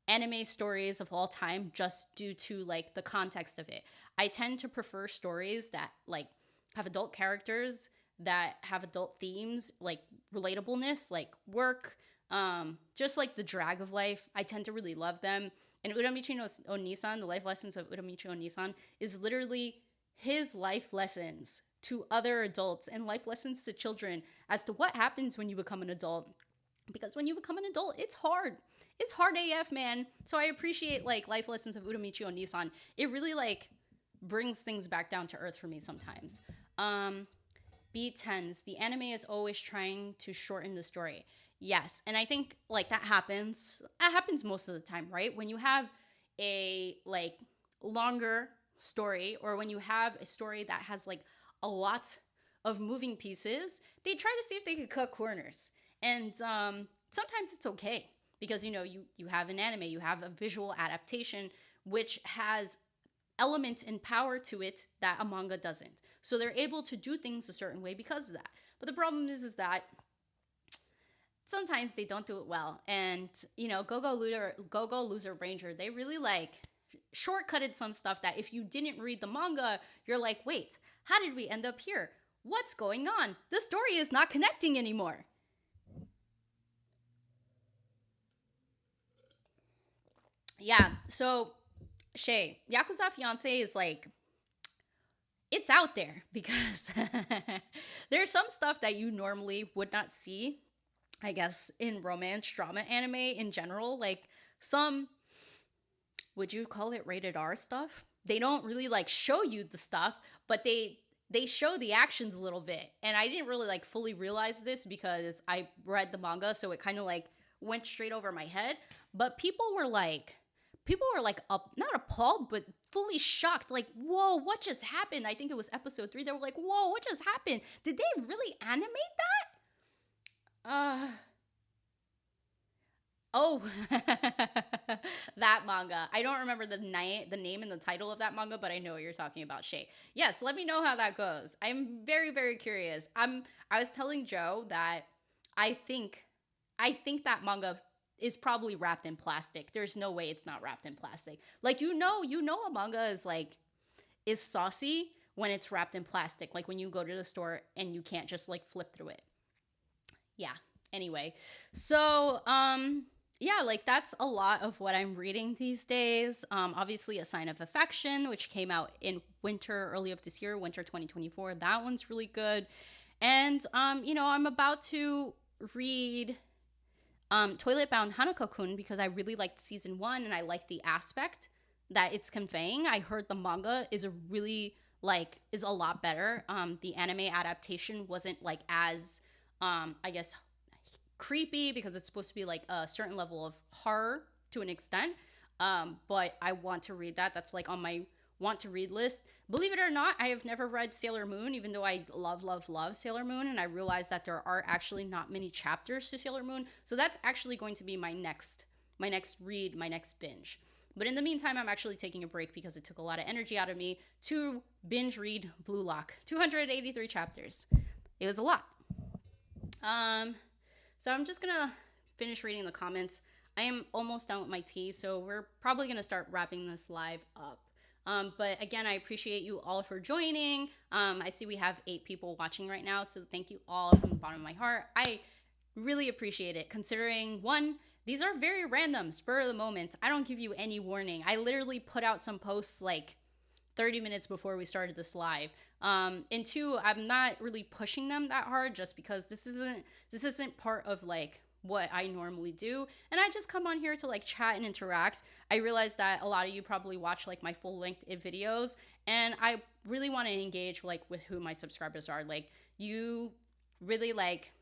Speaker 1: anime stories of all time, just due to the context of it. I tend to prefer stories that have adult characters, that have adult themes, relatableness, work, just the drag of life. I tend to really love them. And Uramichi no Onisan, The Life Lessons of Uramichi Onisan, is literally his life lessons to other adults and life lessons to children as to what happens when you become an adult. Because when you become an adult, it's hard. It's hard AF, man. So I appreciate Life Lessons of Uramichi Onisan. It really brings things back down to earth for me sometimes. B10s. The anime is always trying to shorten the story. Yes, and I think that happens. That happens most of the time, right? When you have a longer story, or when you have a story that has a lot of moving pieces, they try to see if they could cut corners. And sometimes it's okay because you have an anime, you have a visual adaptation which has element and power to it that a manga doesn't. So they're able to do things a certain way because of that. But the problem is that sometimes they don't do it well. And Go-Go Loser Ranger, they really shortcutted some stuff that if you didn't read the manga, you're wait, how did we end up here? What's going on? The story is not connecting anymore. Yeah, so Shay, Yakuza Fiance is it's out there because there's some stuff that you normally would not see, I guess, in romance drama anime in general. Some, would you call it rated R stuff? They don't really show you the stuff, but they show the actions a little bit. And I didn't really fully realize this because I read the manga, so it kind of went straight over my head. But people were not appalled, but fully shocked. Whoa, what just happened? I think it was episode 3. They were whoa, what just happened? Did they really animate that? Oh, that manga. I don't remember the name and the title of that manga, but I know what you're talking about, Shay. Yes, let me know how that goes. I'm very, very curious. I was telling Joe that I think that manga is probably wrapped in plastic. There's no way it's not wrapped in plastic. A manga is saucy when it's wrapped in plastic. When you go to the store and you can't just flip through it. Yeah. Anyway, so that's a lot of what I'm reading these days. Obviously, A Sign of Affection, which came out in early of this year, winter 2024. That one's really good. And I'm about to read Toilet Bound Hanako-kun because I really liked season 1 and I liked the aspect that it's conveying. I heard the manga is is a lot better. The anime adaptation wasn't as I guess creepy because it's supposed to be a certain level of horror to an extent. But I want to read that. That's on my want to read list. Believe it or not, I have never read Sailor Moon, even though I love Sailor Moon, and I realized that there are actually not many chapters to Sailor Moon. So that's actually going to be my next read, my next binge. But in the meantime, I'm actually taking a break because it took a lot of energy out of me to binge read Blue Lock. 283 chapters. It was a lot. So I'm just gonna finish reading the comments. I am almost done with my tea, so we're probably gonna start wrapping this live up. But again, I appreciate you all for joining. I see we have 8 people watching right now, so thank you all from the bottom of my heart. I really appreciate it, considering, one, these are very random, spur of the moment. I don't give you any warning. I literally put out some posts like 30 minutes before we started this live. And 2, I'm not really pushing them that hard just because this isn't part of like what I normally do. And I just come on here to like chat and interact. I realize that a lot of you probably watch like my full length videos, and I really want to engage like with who my subscribers are. Like, you really like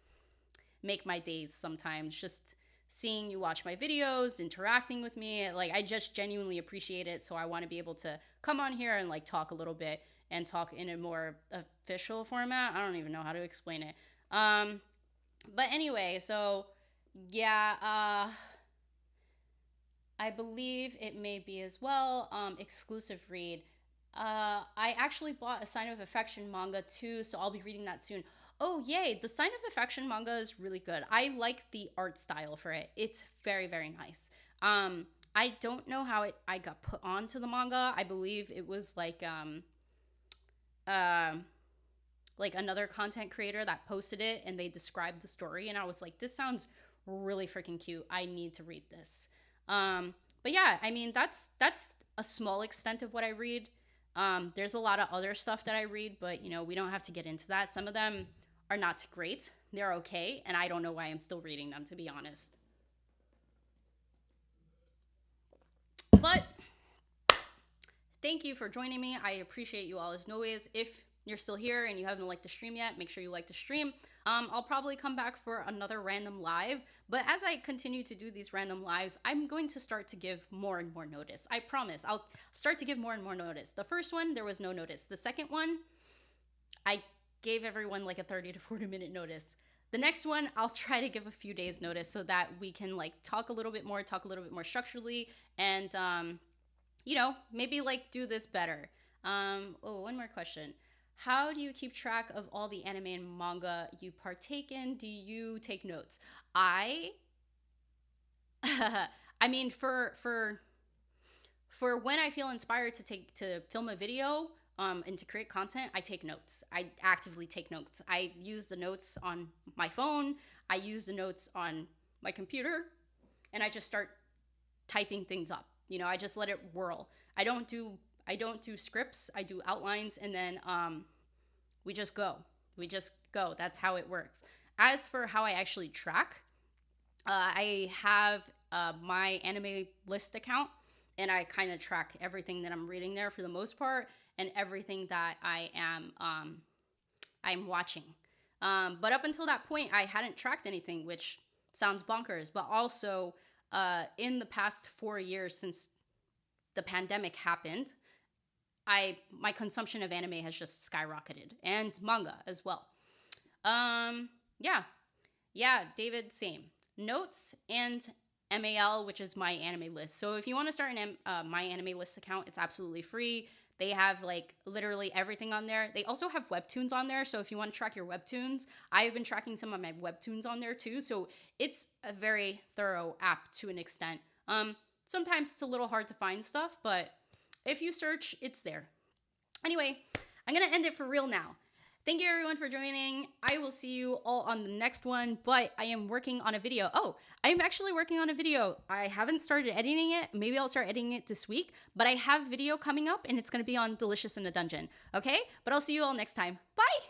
Speaker 1: make my days sometimes, just seeing you watch my videos, interacting with me. Like, I just genuinely appreciate it. So I want to be able to come on here and like talk a little bit and talk in a more official format. I don't even know how to explain it. But anyway, so yeah, I believe it may be as well exclusive read. I actually bought a Sign of Affection manga too, so I'll be reading that soon. Oh, yay. The Sign of Affection manga is really good. I like the art style for it. It's very, very nice. I don't know how I got put onto the manga. I believe it was like another content creator that posted it, and they described the story, and I was like, this sounds really freaking cute. I need to read this. But yeah, I mean, that's a small extent of what I read. There's a lot of other stuff that I read, but you know, we don't have to get into that. Some of them are not great. They're okay, and I don't know why I'm still reading them, to be honest. But thank you for joining me. I appreciate you all as always. If you're still here and you haven't liked the stream yet, make sure you like the stream. I'll probably come back for another random live, but as I continue to do these random lives, I'm going to start to give more and more notice. I promise. I'll start to give more and more notice. The first one, there was no notice. The second one, I gave everyone like a 30 to 40 minute notice. The next one, I'll try to give a few days notice so that we can like talk a little bit more structurally, and you know, maybe like do this better. Oh, one more question. How do you keep track of all the anime and manga you partake in? Do you take notes? I mean, for when I feel inspired to film a video and to create content, I take notes. I actively take notes. I use the notes on my phone. I use the notes on my computer, and I just start typing things up. You know, I just let it whirl. I don't do scripts. I do outlines, and then we just go. That's how it works. As for how I actually track, I have my anime list account, and I kind of track everything that I'm reading there for the most part, and everything that I'm watching. But up until that point, I hadn't tracked anything, which sounds bonkers. But also, in the past 4 years since the pandemic happened, my consumption of anime has just skyrocketed, and manga as well. Yeah, David, same. Notes and MAL, which is my anime list. So if you want to start my anime list account, it's absolutely free. They have like literally everything on there. They also have webtoons on there. So if you want to track your webtoons, I've been tracking some of my webtoons on there too. So it's a very thorough app to an extent. Sometimes it's a little hard to find stuff, but if you search, it's there. Anyway, I'm going to end it for real now. Thank you everyone for joining. I will see you all on the next one, but I am working on a video. Oh, I'm actually working on a video. I haven't started editing it. Maybe I'll start editing it this week, but I have video coming up, and it's going to be on Delicious in the Dungeon. Okay? But I'll see you all next time. Bye!